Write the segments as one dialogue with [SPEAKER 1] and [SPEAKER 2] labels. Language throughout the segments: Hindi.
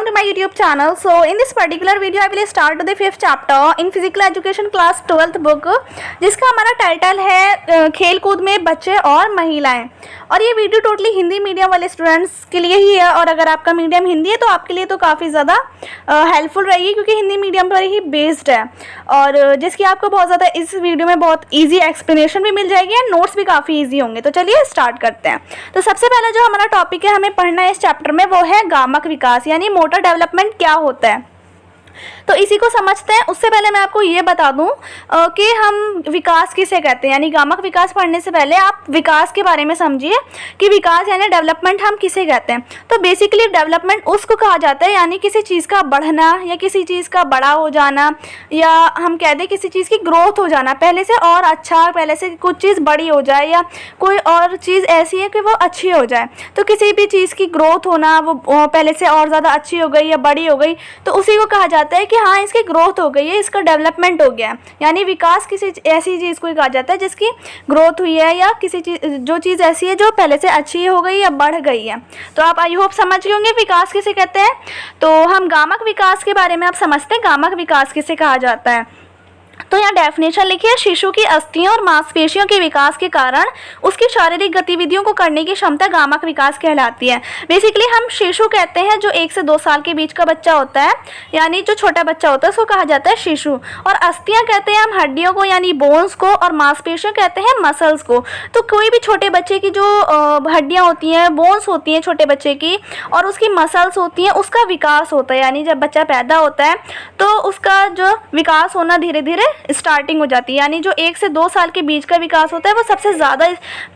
[SPEAKER 1] welcome to my YouTube channel. So in this particular video I will start the 5th chapter in physical education class 12th book, जिसका हमारा टाइटल है खेल कूद में बच्चे और महिलाएं। और ये वीडियो टोटली हिंदी मीडियम वाले स्टूडेंट्स के लिए ही है, और अगर आपका मीडियम हिंदी है तो आपके लिए तो काफ़ी ज़्यादा हेल्पफुल रहेगी, क्योंकि हिंदी मीडियम पर ही बेस्ड है और जिसकी आपको बहुत ज़्यादा इस वीडियो में बहुत ईजी एक्सप्लेनेशन भी मिल जाएगी और नोट्स भी काफ़ी ईजी होंगे। तो चलिए स्टार्ट करते हैं। तो सबसे पहला जो हमारा टॉपिक है हमें पढ़ना है इस चैप्टर में, वो है गामक विकास यानी मोटर डेवलपमेंट क्या होता है। तो इसी को समझते हैं। उससे पहले मैं आपको ये बता दूं कि हम विकास किसे कहते हैं, यानी गामक विकास पढ़ने से पहले आप विकास के बारे में समझिए कि विकास यानी डेवलपमेंट हम किसे कहते हैं। तो बेसिकली डेवलपमेंट उसको कहा जाता है यानी किसी चीज़ का बढ़ना या किसी चीज़ का बड़ा हो जाना, या हम कह दें किसी चीज़ की ग्रोथ हो जाना, पहले से और अच्छा, पहले से कुछ चीज़ बड़ी हो जाए या कोई और चीज़ ऐसी है कि वो अच्छी हो जाए। तो किसी भी चीज़ की ग्रोथ होना, वो पहले से और ज़्यादा अच्छी हो गई या बड़ी हो गई, तो उसी को कहा जाता है कि हाँ इसकी ग्रोथ हो गई है, इसका डेवलपमेंट हो गया है। यानी विकास किसी ऐसी चीज़ को कहा जाता है जिसकी ग्रोथ हुई है, या किसी चीज़ जो चीज़ ऐसी है जो पहले से अच्छी हो गई या बढ़ गई है। तो आप आई होप समझ गए होंगे विकास किसे कहते हैं। तो हम गामक विकास के बारे में आप समझते हैं, गामक विकास किसे कहा जाता है। तो यहाँ डेफिनेशन लिखिए, शिशु की अस्थियों और मांसपेशियों के विकास के कारण उसकी शारीरिक गतिविधियों को करने की क्षमता गामक विकास कहलाती है। बेसिकली हम शिशु कहते हैं जो 1 से 2 साल के बीच का बच्चा होता है, यानी जो छोटा बच्चा होता है उसको कहा जाता है शिशु। और अस्थियाँ कहते हैं हम हड्डियों को यानी बोन्स को, और मांसपेशियों कहते हैं मसल्स को। तो कोई भी छोटे बच्चे की जो हड्डियाँ होती हैं, बोन्स होती हैं छोटे बच्चे की, और उसकी मसल्स होती हैं, उसका विकास होता है। यानी जब बच्चा पैदा होता है तो उसका जो विकास होना धीरे धीरे स्टार्टिंग हो जाती है। यानी जो 1 से 2 साल के बीच का विकास होता है वो सबसे ज़्यादा,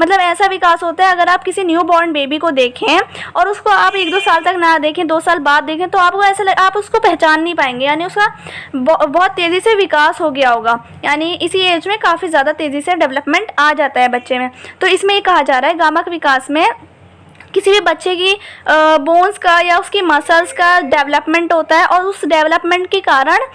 [SPEAKER 1] मतलब ऐसा विकास होता है। अगर आप किसी न्यू बॉर्न बेबी को देखें और उसको आप 1-2 साल तक ना देखें, 2 साल बाद देखें, तो आपको ऐसा आप उसको पहचान नहीं पाएंगे। यानी उसका बहुत तेज़ी से विकास हो गया होगा। यानी इसी एज में काफ़ी ज़्यादा तेज़ी से डेवलपमेंट आ जाता है बच्चे में। तो इसमें ये कहा जा रहा है गामक विकास में किसी भी बच्चे की बोन्स का या उसकी मसल्स का डेवलपमेंट होता है, और उस डेवलपमेंट के कारण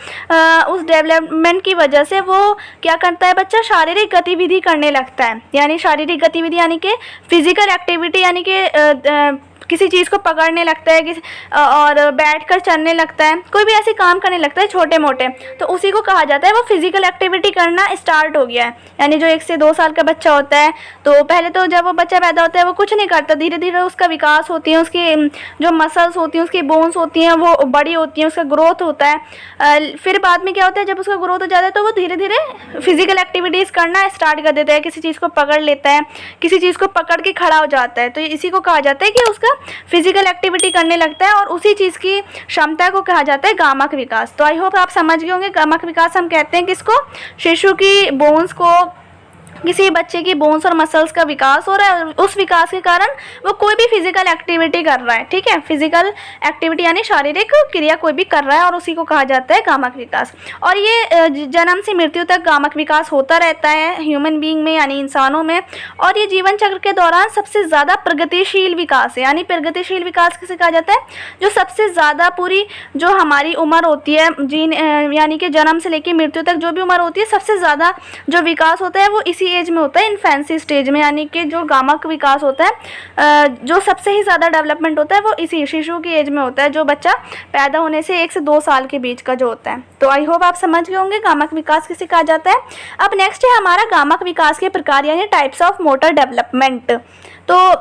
[SPEAKER 1] उस डेवलपमेंट की वजह से वो क्या करता है, बच्चा शारीरिक गतिविधि करने लगता है। यानी शारीरिक गतिविधि यानी कि फिजिकल एक्टिविटी, यानी कि किसी चीज़ को पकड़ने लगता है, और बैठकर चलने लगता है, कोई भी ऐसे काम करने लगता है छोटे मोटे, तो उसी को कहा जाता है वो फिजिकल एक्टिविटी करना स्टार्ट हो गया है। यानी जो 1 से 2 साल का बच्चा होता है, तो पहले तो जब वो बच्चा पैदा होता है वो कुछ नहीं करता, धीरे धीरे उसका विकास होती है, उसकी जो मसल्स होती हैं, उसकी बोन्स होती हैं वो बड़ी होती हैं, उसका ग्रोथ होता है। फिर बाद में क्या होता है, जब उसका ग्रोथ हो जाता है तो वो धीरे धीरे फिजिकल एक्टिविटीज़ करना स्टार्ट कर देता है, किसी चीज़ को पकड़ लेता है, किसी चीज़ को पकड़ के खड़ा हो जाता है। तो इसी को कहा जाता है कि उसका फिजिकल एक्टिविटी करने लगता है, और उसी चीज़ की क्षमता को कहा जाता है गामक विकास। तो आई होप आप समझ गए होंगे गामक विकास हम कहते हैं किसको, शिशु की बोन्स को, किसी बच्चे की बोन्स और मसल्स का विकास हो रहा है, उस विकास के कारण वो कोई भी फिजिकल एक्टिविटी कर रहा है। ठीक है, फिजिकल एक्टिविटी यानी शारीरिक क्रिया कोई भी कर रहा है, और उसी को कहा जाता है गामक विकास। और ये जन्म से मृत्यु तक गामक विकास होता रहता है ह्यूमन बीइंग में, यानी इंसानों में। और ये जीवन चक्र के दौरान सबसे ज़्यादा प्रगतिशील विकास है। यानी प्रगतिशील विकास किसे कहा जाता है, जो सबसे ज़्यादा पूरी जो हमारी उम्र होती है, यानी कि जन्म से लेकर मृत्यु तक जो भी उम्र होती है, सबसे ज़्यादा जो विकास होता है वो इसी एज में होता है, इन्फेंसी स्टेज में। यानी कि जो गामक विकास होता है, जो सबसे ही ज़्यादा डेवलपमेंट होता है वो इसी शिशु की एज में होता है, जो बच्चा पैदा होने से 1 से 2 साल के बीच का जो होता है। तो आई होप आप समझ गए होंगे गामक विकास किसे कहा जाता है। अब नेक्स्ट है हमारा गामक विकास के प्रकार यानी टाइप्स ऑफ मोटर डेवलपमेंट। तो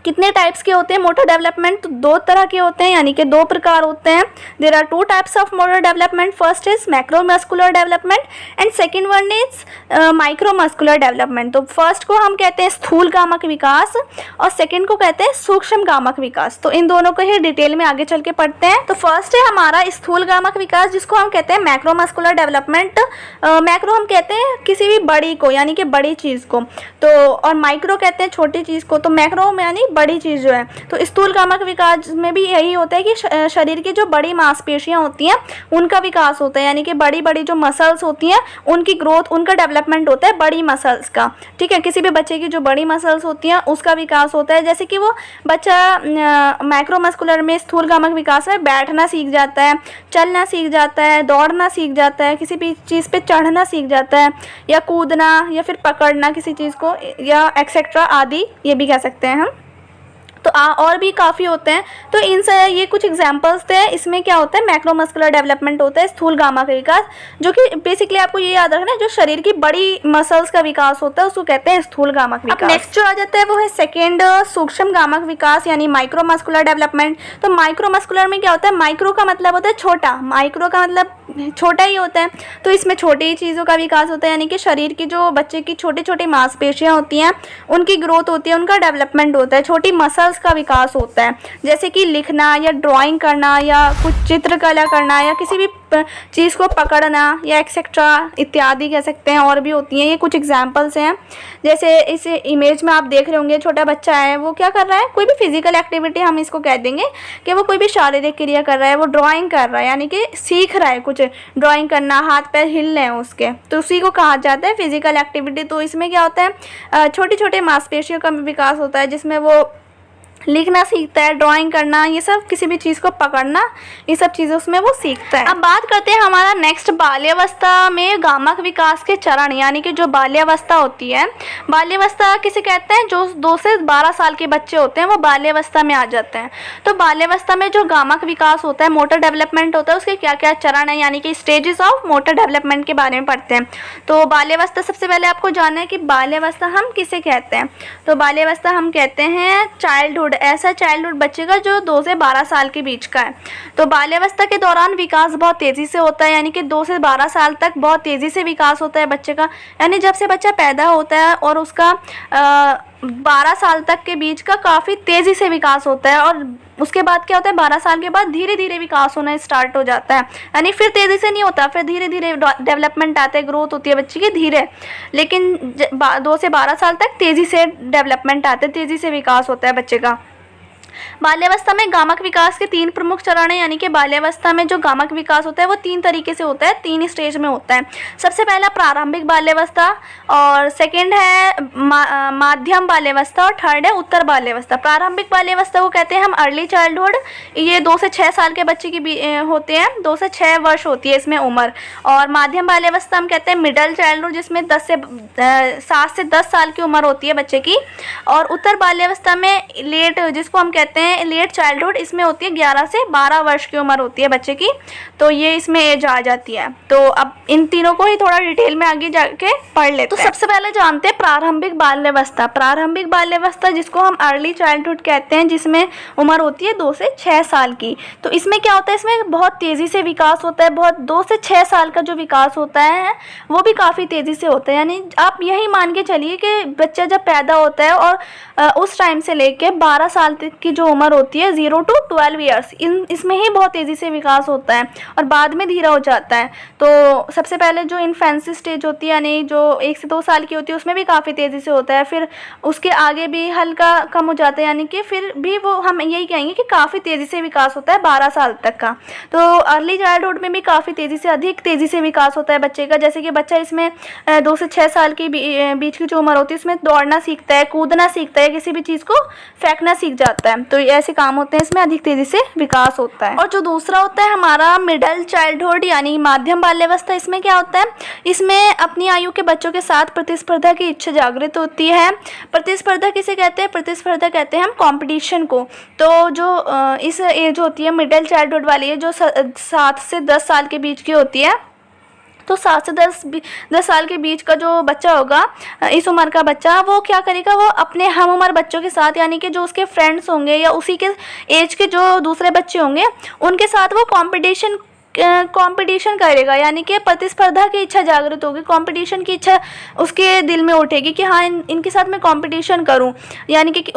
[SPEAKER 1] कितने टाइप्स के होते हैं मोटर डेवलपमेंट, तो 2 तरह के होते हैं, यानी कि 2 प्रकार होते हैं। There are 2 types of motor development, first is macromuscular development and second one is micromuscular development. तो फर्स्ट को हम कहते हैं स्थूल गामक विकास, और सेकंड को कहते हैं सूक्ष्म गामक विकास। तो इन दोनों को ही डिटेल में आगे चल के पढ़ते हैं। तो फर्स्ट है हमारा स्थूल गामक विकास, जिसको हम कहते हैं मैक्रोमस्कुलर डेवलपमेंट। मैक्रो हम कहते हैं किसी भी बड़ी को, यानी कि बड़ी चीज़ को, तो और माइक्रो कहते हैं छोटी चीज़ को। तो मैक्रो में यानी बड़ी चीज़ जो है। तो स्थूल गामक विकास में भी यही होता है कि शरीर की जो बड़ी मांसपेशियां होती हैं उनका विकास होता है, यानी कि बड़ी बड़ी जो मसल्स होती हैं उनकी ग्रोथ, उनका डेवलपमेंट होता है बड़ी मसल्स का। ठीक है, किसी भी बच्चे की जो बड़ी मसल्स होती हैं उसका विकास होता है। जैसे कि वो बच्चा माइक्रोमस्कुलर में, स्थूल गामक विकास में बैठना सीख जाता है, चलना सीख जाता है, दौड़ना सीख जाता है, किसी भी चीज़ पे चढ़ना सीख जाता है, या कूदना, या फिर पकड़ना किसी चीज़ को, या एक्सेट्रा आदि ये भी कह सकते हैं हम। तो और भी काफ़ी होते हैं। तो ये कुछ एग्जांपल्स थे। इसमें क्या होता है, मैक्रोमस्कुलर डेवलपमेंट होता है, स्थूल गामा का विकास, जो कि बेसिकली आपको ये याद रखना है, जो शरीर की बड़ी मसल्स का विकास होता है उसको कहते हैं स्थूल गामा का विकास। नेक्स्ट जो आ जाता है वो है सेकेंड, सूक्ष्म गामा का विकास यानी माइक्रोमस्कुलर डेवलपमेंट। तो माइक्रोमस्कुलर में क्या होता है, माइक्रो का मतलब होता है छोटा, माइक्रो का मतलब छोटा ही होता है। तो इसमें छोटी ही चीज़ों का विकास होता है, यानी कि शरीर की जो बच्चे की छोटी छोटी मांसपेशियां होती हैं उनकी ग्रोथ होती है, उनका डेवलपमेंट होता है, छोटी मसल्स का विकास होता है, जैसे कि लिखना या ड्राइंग करना या कुछ चित्रकला करना या किसी भी चीज़ को पकड़ना या एक्सेट्रा इत्यादि कह सकते हैं, और भी होती हैं। ये कुछ एग्जांपल्स हैं। जैसे इस इमेज में आप देख रहे होंगे, छोटा बच्चा है, वो क्या कर रहा है, कोई भी फिजिकल एक्टिविटी हम इसको कह देंगे कि वो कोई भी शारीरिक क्रिया कर रहा है, वो ड्राइंग कर रहा है, यानी कि सीख रहा है कुछ ड्राइंग करना, हाथ पैर हिल रहे हैं उसके, तो उसी को कहा जाता है फिजिकल एक्टिविटी। तो इसमें क्या होता है, छोटे छोटे मांसपेशियों का विकास होता है, जिसमें वो लिखना सीखता है, ड्राइंग करना, ये सब, किसी भी चीज़ को पकड़ना, ये सब चीज़ें उसमें वो सीखता है। अब बात करते हैं हमारा नेक्स्ट, बाल्यावस्था में गामक विकास के चरण, यानी कि जो बाल्यावस्था होती है, बाल्यावस्था किसे कहते हैं, जो 2 से 12 साल के बच्चे होते हैं वो बाल्यावस्था में आ जाते हैं। तो बाल्यावस्था में जो गामक विकास होता है, मोटर डेवलपमेंट होता है, उसके क्या क्या चरण है, यानी कि स्टेजेस ऑफ मोटर डेवलपमेंट के बारे में पढ़ते हैं। तो बाल्यावस्था, सबसे पहले आपको जानना है कि बाल्यावस्था हम किसे कहते हैं। तो बाल्यावस्था हम कहते हैं चाइल्डहुड, ऐसा चाइल्डहुड बच्चे का जो 2 से 12 साल के बीच का है। तो बाल्यावस्था के दौरान विकास बहुत तेज़ी से होता है, यानी कि 2 से 12 साल तक बहुत तेज़ी से विकास होता है बच्चे का, यानी जब से बच्चा पैदा होता है और उसका 12 साल तक के बीच का काफ़ी तेज़ी से विकास होता है, और उसके बाद क्या होता है, 12 साल के बाद धीरे धीरे विकास होना स्टार्ट हो जाता है, यानी फिर तेज़ी से नहीं होता, फिर धीरे धीरे डेवलपमेंट आता है, ग्रोथ होती है बच्चे की धीरे, लेकिन 2 से 12 साल तक तेज़ी से डेवलपमेंट आता है, तेज़ी से विकास होता है बच्चे का। बाल्यावस्था में गामक विकास के 3 प्रमुख चरण हैं, यानी कि बाल्यावस्था में जो गामक विकास होता है वो 3 तरीके से होता है, 3 स्टेज में होता है। सबसे पहला प्रारंभिक बाल्यावस्था, और सेकंड है माध्यम बाल्यावस्था, और थर्ड है उत्तर बाल्यावस्था। प्रारंभिक बाल्यावस्था को कहते हैं हम अर्ली चाइल्डहुड, ये 2 से 6 साल के बच्चे की होते हैं, 2 से 6 वर्ष होती है इसमें उम्र। और माध्यम बाल्यावस्था हम कहते हैं मिडल चाइल्डहुड, जिसमें 7 से 10 साल की उम्र होती है बच्चे की। और उत्तर बाल्यावस्था में लेट, जिसको हम कहते हैं लेट चाइल्डहुड, इसमें होती है 11 से 12 वर्ष की उम्र होती है बच्चे की, तो ये इसमें एज आ जाती है। तो अब इन तीनों को ही थोड़ा डिटेल में आगे जाके पढ़ लेते हैं। तो सबसे पहले जानते हैं प्रारंभिक बाल्यावस्था। प्रारंभिक बाल्यावस्था जिसको हम अर्ली चाइल्डहुड कहते हैं, जिसमें उम्र होती है 2 से 6 साल की। तो इसमें क्या होता है, इसमें बहुत तेज़ी से विकास होता है, बहुत 2 से 6 साल का जो विकास होता है वो भी काफ़ी तेज़ी से होता है, यानी आप यही मान के चलिए कि बच्चा जब पैदा होता है और उस टाइम से लेके 12 साल तक की जो उम्र होती है 0 to 12 ईयर्स, इसमें ही बहुत तेज़ी से विकास होता है और बाद में धीरा हो जाता है। तो सबसे पहले जो इन्फेंसी स्टेज होती है, यानी जो 1 से 2 साल की होती है, उसमें भी काफ़ी तेज़ी से होता है, फिर उसके आगे भी हल्का कम हो जाता है, यानी कि फिर भी वो हम यही कहेंगे कि काफ़ी तेज़ी से विकास होता है 12 साल तक का। तो अर्ली चाइल्डहुड में भी काफ़ी तेज़ी से, अधिक तेज़ी से विकास होता है बच्चे का, जैसे कि बच्चा इसमें 2 से 6 साल की बीच की जो उम्र होती है उसमें दौड़ना सीखता है, कूदना सीखता है, किसी भी चीज़ को फेंकना सीख जाता है। तो ऐसे काम होते हैं, इसमें अधिक तेज़ी से विकास होता है। और जो दूसरा होता है हमारा मिडल चाइल्डहुड यानी माध्यम बाल्यावस्था, इसमें क्या होता है, इसमें अपनी आयु के बच्चों के साथ प्रतिस्पर्धा की इच्छा जागृत होती है। प्रतिस्पर्धा किसे कहते हैं, प्रतिस्पर्धा कहते हैं हम कंपटीशन को। तो जो इस एज होती है मिडल चाइल्डहुड वाली है, जो 7 से 10 साल के बीच की होती है, तो 7 से 10 साल के बीच का जो बच्चा होगा, इस उम्र का बच्चा, वो क्या करेगा, वो अपने हम उम्र बच्चों के साथ, यानी कि जो उसके फ्रेंड्स होंगे या उसी के एज के जो दूसरे बच्चे होंगे, उनके साथ वो कंपटीशन करेगा, यानी कि प्रतिस्पर्धा की इच्छा जागृत होगी, कंपटीशन की इच्छा उसके दिल में उठेगी कि हाँ इनके साथ मैं कंपटीशन करूं, यानी कि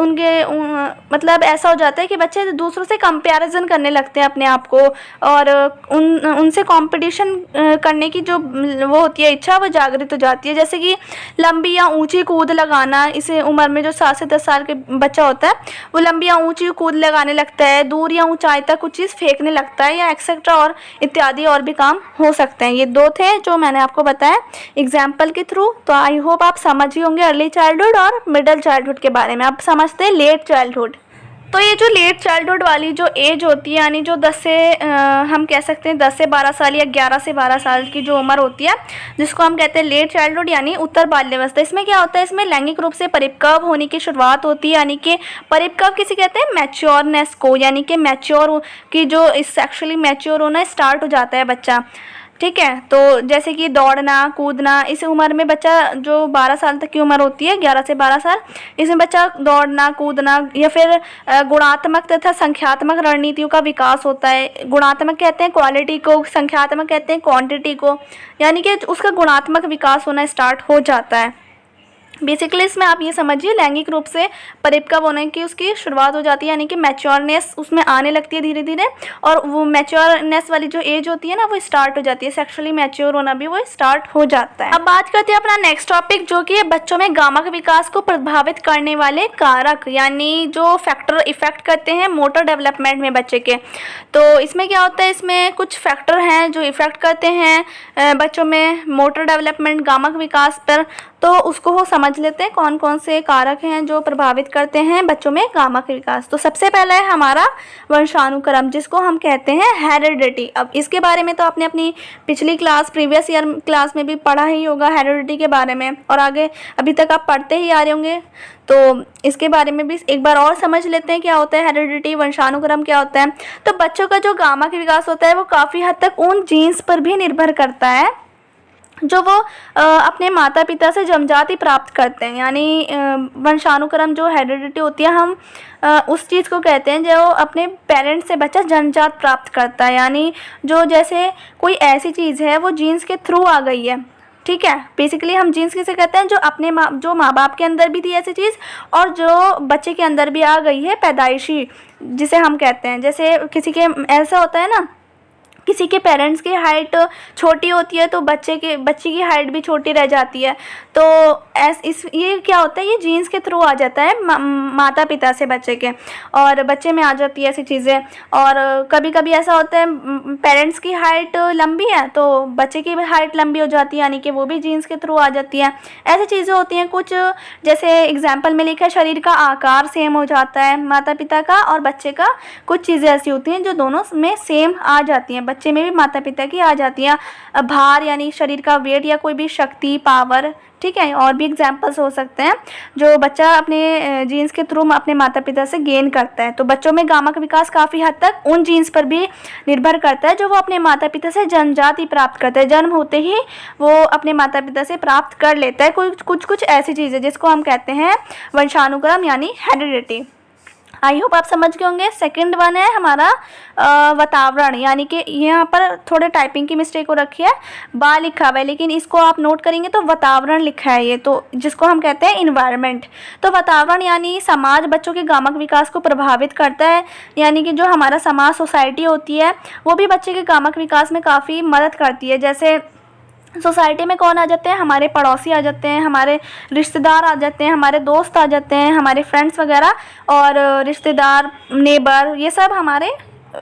[SPEAKER 1] मतलब ऐसा हो जाता है कि बच्चे दूसरों से कंपैरिजन करने लगते हैं अपने आप को, और उनसे कंपटीशन करने की जो वो होती है इच्छा, वो जागृत हो जाती है। जैसे कि लंबी या ऊंची कूद लगाना, इस उम्र में जो 7 से 10 साल के बच्चा होता है वो लंबी या ऊंची कूद लगाने लगता है, दूर या ऊंचाई तक कुछ चीज़ फेंकने लगता है, या एक्सेट्रा और इत्यादि और भी काम हो सकते हैं। ये 2 थे जो मैंने आपको बताया एग्जाम्पल के थ्रू। तो आई होप आप समझ ही होंगे अर्ली चाइल्डहुड और मिडल चाइल्डहुड के बारे में। अब समझते हैं लेट चाइल्डहुड। तो ये जो लेट चाइल्डहुड वाली जो एज होती है, यानी जो 10 से हम कह सकते हैं 10 से 12 साल या 11 से 12 साल की जो उम्र होती है, जिसको हम कहते हैं लेट चाइल्डहुड यानी उत्तर बाल्यावस्था। इसमें क्या होता है, इसमें लैंगिक रूप से परिपक्व होने की शुरुआत होती है, यानी कि परिपक्व किसे कहते हैं, मैच्योरनेस को, यानी कि मैच्योर की जो सेक्सुअली मैच्योर होना स्टार्ट हो जाता है बच्चा। ठीक है, तो जैसे कि दौड़ना कूदना, इस उम्र में बच्चा जो 12 साल तक की उम्र होती है, 11 से 12 साल, इसमें बच्चा दौड़ना कूदना या फिर गुणात्मक तथा संख्यात्मक रणनीतियों का विकास होता है। गुणात्मक कहते हैं क्वालिटी को, संख्यात्मक कहते हैं क्वांटिटी को, यानी कि उसका गुणात्मक विकास होना स्टार्ट हो जाता है। बेसिकली इसमें आप ये समझिए लैंगिक रूप से परिपक्व होने की उसकी शुरुआत हो जाती है, यानी कि मैच्योरनेस उसमें आने लगती है धीरे धीरे, और वो मैच्योरनेस वाली जो एज होती है ना वो स्टार्ट हो जाती है, सेक्सुअली मैच्योर होना भी वो स्टार्ट हो जाता है। अब बात करते हैं अपना नेक्स्ट टॉपिक, जो कि बच्चों में गामक विकास को प्रभावित करने वाले कारक, यानी जो फैक्टर इफेक्ट करते हैं मोटर डेवलपमेंट में बच्चे के। तो इसमें क्या होता है, इसमें कुछ फैक्टर हैं जो इफेक्ट करते हैं बच्चों में मोटर डेवलपमेंट गामक विकास पर। तो उसको वो समझ लेते हैं कौन कौन से कारक हैं जो प्रभावित करते हैं बच्चों में गामक विकास। तो सबसे पहला है हमारा वंशानुक्रम, जिसको हम कहते हैं हेरिडिटी। अब इसके बारे में तो आपने अपनी पिछली क्लास प्रीवियस ईयर क्लास में भी पढ़ा ही होगा हेरिडिटी के बारे में, और आगे अभी तक आप पढ़ते ही आ रहे होंगे। तो इसके बारे में भी एक बार और समझ लेते हैं क्या होता है हेरिडिटी, वंशानुक्रम क्या होता है। तो बच्चों का जो गामक विकास होता है वो काफ़ी हद तक उन जीन्स पर भी निर्भर करता है जो वो अपने माता पिता से जन्मजाति प्राप्त करते हैं। यानी वंशानुक्रम जो हेरिडिटी होती है, हम उस चीज़ को कहते हैं जो अपने पेरेंट्स से बच्चा जन्मजात प्राप्त करता है, यानी जो जैसे कोई ऐसी चीज़ है वो जीन्स के थ्रू आ गई है। ठीक है, बेसिकली हम जीन्स किसे कहते हैं, जो अपने माँ बाप के अंदर भी थी ऐसी चीज़ और जो बच्चे के अंदर भी आ गई है, पैदाइशी जिसे हम कहते हैं। जैसे किसी के ऐसा होता है ना, किसी के पेरेंट्स की हाइट छोटी होती है तो बच्चे की हाइट भी छोटी रह जाती है। तो ये क्या होता है, ये जीन्स के थ्रू आ जाता है माता पिता से बच्चे के, और बच्चे में आ जाती है ऐसी चीज़ें। और कभी कभी ऐसा होता है पेरेंट्स की हाइट लंबी है तो बच्चे की भी हाइट लंबी हो जाती है, यानी कि वो भी जीन्स के थ्रू आ जाती है। ऐसी चीज़ें होती हैं कुछ, जैसे एग्जाम्पल में लिखा है शरीर का आकार सेम हो जाता है माता पिता का और बच्चे का। कुछ चीज़ें ऐसी होती हैं जो दोनों में सेम आ जाती हैं, बच्चे में भी माता पिता की आ जाती है। भार यानी शरीर का वेट या कोई भी शक्ति पावर, ठीक है, और भी एग्जाम्पल्स हो सकते हैं जो बच्चा अपने जीन्स के थ्रू अपने माता पिता से गेन करता है। तो बच्चों में गामक विकास काफ़ी हद तक उन जीन्स पर भी निर्भर करता है जो वो अपने माता पिता से जन्मजाति प्राप्त करता है, जन्म होते ही वो अपने माता पिता से प्राप्त कर लेता है कुछ ऐसी चीज़ें जिसको हम कहते हैं वंशानुक्रम यानी हेरिडिटी। आई होप आप समझ गए होंगे। सेकंड वन है हमारा वातावरण, यानी कि यहाँ पर थोड़े टाइपिंग की मिस्टेक हो रखी है, बा लिखा हुआ है लेकिन इसको आप नोट करेंगे तो वातावरण लिखा है ये, तो जिसको हम कहते हैं इन्वायरमेंट। तो वातावरण यानी समाज बच्चों के गामक विकास को प्रभावित करता है, यानी कि जो हमारा समाज सोसाइटी होती है वो भी बच्चे के गामक विकास में काफ़ी मदद करती है। जैसे सोसाइटी में कौन आ जाते हैं, हमारे पड़ोसी आ जाते हैं, हमारे रिश्तेदार आ जाते हैं, हमारे दोस्त आ जाते हैं, हमारे फ्रेंड्स वगैरह, और रिश्तेदार नेबर, ये सब हमारे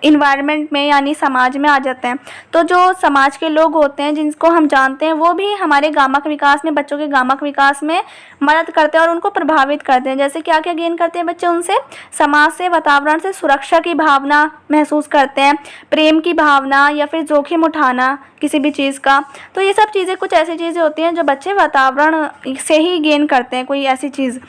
[SPEAKER 1] इन्वायरमेंट में यानी समाज में आ जाते हैं। तो जो समाज के लोग होते हैं जिनको हम जानते हैं वो भी हमारे गामक विकास में, बच्चों के गामक विकास में मदद करते हैं और उनको प्रभावित करते हैं। जैसे क्या क्या गेन करते हैं बच्चे उनसे, समाज से, वातावरण से सुरक्षा की भावना महसूस करते हैं, प्रेम की भावना या फिर जोखिम उठाना किसी भी चीज़ का। तो ये सब चीज़ें कुछ ऐसी चीज़ें होती हैं जो बच्चे वातावरण से ही गेन करते हैं, कोई ऐसी चीज़।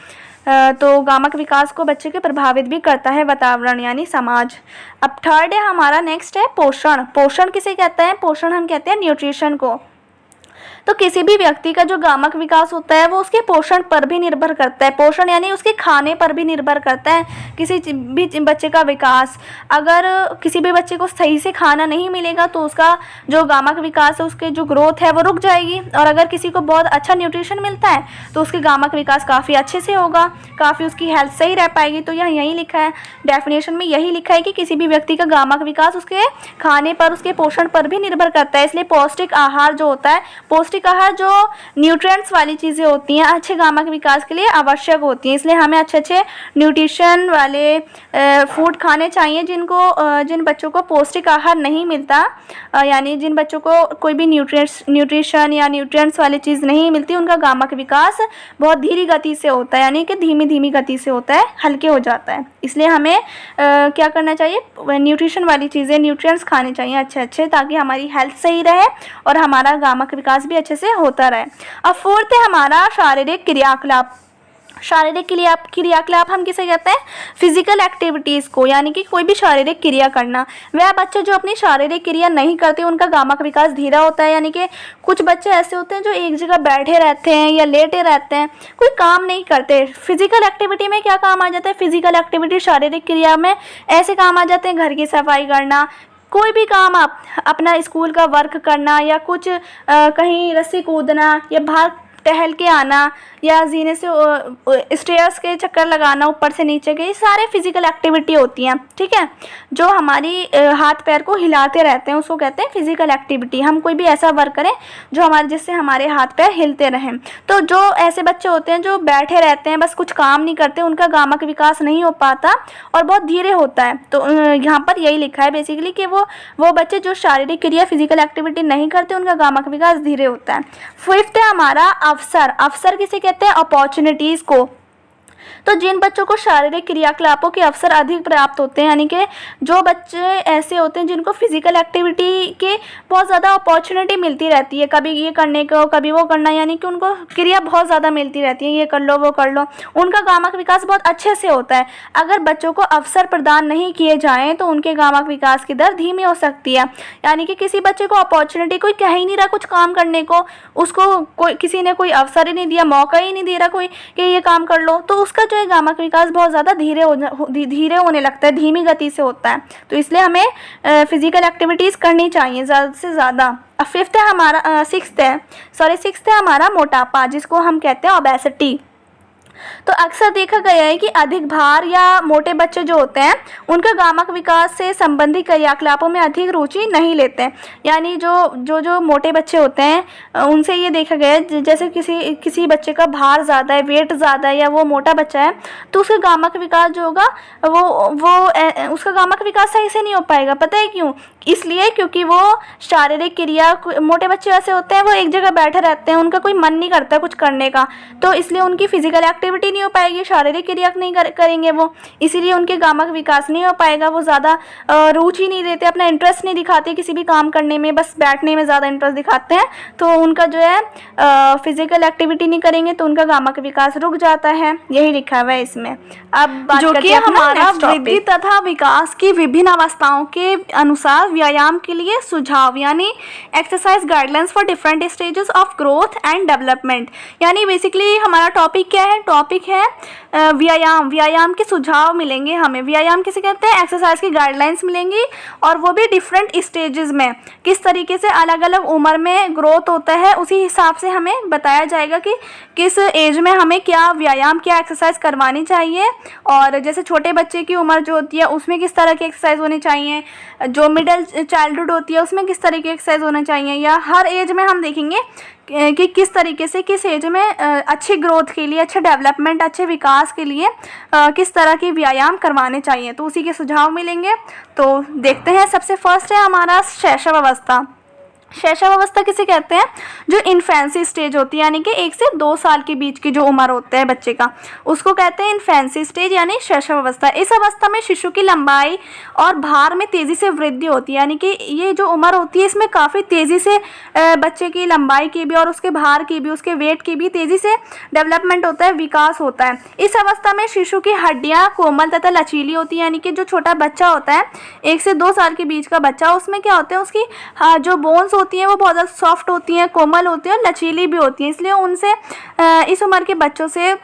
[SPEAKER 1] तो गामक विकास को बच्चे के प्रभावित भी करता है वातावरण यानी समाज। अब थर्ड है हमारा, नेक्स्ट है पोषण। पोषण किसे कहते हैं, पोषण हम कहते हैं न्यूट्रिशन को। तो किसी भी व्यक्ति का जो गामक विकास होता है वो उसके पोषण पर भी निर्भर करता है। पोषण यानी उसके खाने पर भी निर्भर करता है किसी भी बच्चे का विकास। अगर किसी भी बच्चे को सही से खाना नहीं मिलेगा तो उसका जो गामक विकास है, उसके जो ग्रोथ है वो रुक जाएगी। और अगर किसी को बहुत अच्छा न्यूट्रिशन मिलता है तो उसके गामक विकास काफ़ी अच्छे से होगा, काफ़ी उसकी हेल्थ सही रह पाएगी। तो यह यही लिखा है, डेफिनेशन में यही लिखा है कि किसी भी व्यक्ति का गामक विकास उसके खाने पर, उसके पोषण पर भी निर्भर करता है। इसलिए पौष्टिक आहार जो होता है, पौष्टिक पौष्टिक आहार जो न्यूट्रिएंट्स वाली चीज़ें होती हैं अच्छे गामा के विकास के लिए आवश्यक होती हैं, इसलिए हमें अच्छे अच्छे न्यूट्रिशन वाले फूड खाने चाहिए जिन बच्चों को पौष्टिक आहार नहीं मिलता, यानी जिन बच्चों को कोई भी न्यूट्रिशन या न्यूट्रिएंट्स वाली चीज़ नहीं मिलती, उनका गामा का विकास बहुत धीमी गति से होता है, यानी कि धीमी गति से होता है, हल्के हो जाता है। इसलिए हमें क्या करना चाहिए, न्यूट्रिशन वाली चीज़ें, न्यूट्रिएंट्स खाने चाहिए अच्छे, ताकि हमारी हेल्थ सही रहे और हमारा गामा का विकास भी अच्छे से होता रहे। अब फोर्थ है हमारा शारीरिक क्रियाकलाप। शारीरिक क्रियाकलाप हम किसे कहते हैं, फिजिकल एक्टिविटीज़ को, यानी कि कोई भी शारीरिक क्रिया करना। वह बच्चे जो अपनी शारीरिक क्रिया नहीं करते उनका गामा का विकास धीरा होता है, यानी कि कुछ बच्चे ऐसे होते हैं जो एक जगह बैठे रहते हैं या लेटे रहते हैं, कोई काम नहीं करते। फिजिकल एक्टिविटी में क्या काम आ जाता है, फिजिकल एक्टिविटी शारीरिक क्रिया में ऐसे काम आ जाते हैं, घर की सफाई करना, कोई भी काम, आप अपना स्कूल का वर्क करना, या कुछ कहीं रस्सी कूदना, या बाहर टहल के आना, या जीने से स्टेयर्स के चक्कर लगाना ऊपर से नीचे के, ये सारे फिजिकल एक्टिविटी होती हैं। ठीक है, जो हमारी हाथ पैर को हिलाते रहते हैं उसको कहते हैं फिजिकल एक्टिविटी। हम कोई भी ऐसा वर्क करें जिससे हमारे हाथ पैर हिलते रहें। तो जो ऐसे बच्चे होते हैं जो बैठे रहते हैं, बस कुछ काम नहीं करते, उनका गामा का विकास नहीं हो पाता और बहुत धीरे होता है। तो यहाँ पर यही लिखा है बेसिकली कि वो बच्चे जो शारीरिक क्रिया, फिजिकल एक्टिविटी नहीं करते, उनका गामा का विकास धीरे होता है। फिफ्थ है हमारा अवसर किसे कहते हैं, अपॉर्चुनिटीज़ को। तो जिन बच्चों को शारीरिक क्रियाकलापों के अवसर अधिक प्राप्त होते हैं, यानी कि जो बच्चे ऐसे होते हैं जिनको फिजिकल एक्टिविटी के बहुत ज़्यादा अपॉर्चुनिटी मिलती रहती है, कभी ये करने को कभी वो करना, यानी कि उनको क्रिया बहुत ज़्यादा मिलती रहती है, ये कर लो वो कर लो, उनका गामा का विकास बहुत अच्छे से होता है। अगर बच्चों को अवसर प्रदान नहीं किए जाएँ तो उनके गामा के विकास की दर धीमी हो सकती है। यानी कि किसी बच्चे को अपॉर्चुनिटी, कोई कह ही नहीं रहा कुछ काम करने को, उसको किसी ने कोई अवसर ही नहीं दिया, मौका ही नहीं दे रहा कोई कि ये काम कर लो, तो उसका जो है गामा का विकास बहुत ज़्यादा धीरे होने लगता है, धीमी गति से होता है। तो इसलिए हमें फिजिकल एक्टिविटीज़ करनी चाहिए ज़्यादा से ज़्यादा। अब सिक्स्थ है हमारा मोटापा, जिसको हम कहते हैं ओबेसिटी। तो अक्सर देखा गया है कि अधिक भार या मोटे बच्चे जो होते हैं उनका गामा का विकास से संबंधित क्रियाकलापों में अधिक रुचि नहीं लेते हैं। यानी जो मोटे बच्चे होते हैं उनसे ये देखा गया है, जैसे किसी बच्चे का भार ज़्यादा है, वेट ज़्यादा है, या वो मोटा बच्चा है, तो उसका गामा का विकास जो होगा उसका गामा का विकास सही से नहीं हो पाएगा। पता है क्यों? इसलिए क्योंकि वो शारीरिक क्रिया, मोटे बच्चे ऐसे होते हैं वो एक जगह बैठे रहते हैं, उनका कोई मन नहीं करता कुछ करने का, तो इसलिए उनकी फिजिकल एक्टिविटी नहीं हो पाएगी, शारीरिक क्रिया नहीं करेंगे वो, इसीलिए उनके गामा का विकास नहीं हो पाएगा। वो ज़्यादा रुचि नहीं लेते, अपना इंटरेस्ट नहीं दिखाते किसी भी काम करने में, बस बैठने में ज़्यादा इंटरेस्ट दिखाते हैं, तो उनका जो है फिजिकल एक्टिविटी नहीं करेंगे तो उनका गामा का विकास रुक जाता है। यही लिखा हुआ है इसमें। अब बात
[SPEAKER 2] जो कि हमारा वृद्धि
[SPEAKER 1] तथा विकास की विभिन्न अवस्थाओं के अनुसार व्यायाम के लिए सुझाव, यानी exercise guidelines for different stages of growth and development. यानी बेसिकली हमारा टॉपिक क्या है? टॉपिक है व्यायाम के सुझाव मिलेंगे हमें। व्यायाम किसे कहते हैं? एक्सरसाइज की गाइडलाइंस मिलेंगी, और वो भी डिफरेंट स्टेजेस में, किस तरीके से अलग अलग उम्र में ग्रोथ होता है, उसी हिसाब से हमें बताया जाएगा कि किस एज में हमें क्या व्यायाम, क्या एक्सरसाइज करवानी चाहिए। और जैसे छोटे बच्चे की उम्र जो होती है उसमें किस तरह की एक्सरसाइज होनी चाहिए, जो मिडिल चाइल्डहुड होती है उसमें किस तरह की एक्सरसाइज होना चाहिए, या हर एज में हम देखेंगे कि किस तरीके से किस एज में अच्छी ग्रोथ के लिए, अच्छे डेवलपमेंट, अच्छे विकास के लिए किस तरह की व्यायाम करवाने चाहिए, तो उसी के सुझाव मिलेंगे। तो देखते हैं। सबसे फर्स्ट है हमारा शैशव अवस्था। शैशव अवस्था किसे कहते हैं? जो इन्फेंसी स्टेज होती है, यानी कि 1 से 2 साल के बीच की जो उम्र होता है बच्चे का, उसको कहते हैं इन्फेंसी स्टेज यानी शैशव अवस्था। इस अवस्था में शिशु की लंबाई और भार में तेज़ी से वृद्धि होती है, यानी कि ये जो उम्र होती है इसमें काफ़ी तेज़ी से बच्चे की लंबाई की भी और उसके भार की भी, उसके वेट की भी तेज़ी से डेवलपमेंट होता है, विकास होता है। इस अवस्था में शिशु की हड्डियाँ कोमल तथा लचीली होती है, यानी कि जो छोटा बच्चा होता है 1 से 2 साल के बीच का बच्चा, उसमें क्या होता है, उसकी जो बोन्स होती हैं वो बहुत ज़्यादा सॉफ्ट होती हैं, कोमल होती हैं और लचीली भी होती हैं। इसलिए उनसे इस उम्र के बच्चों से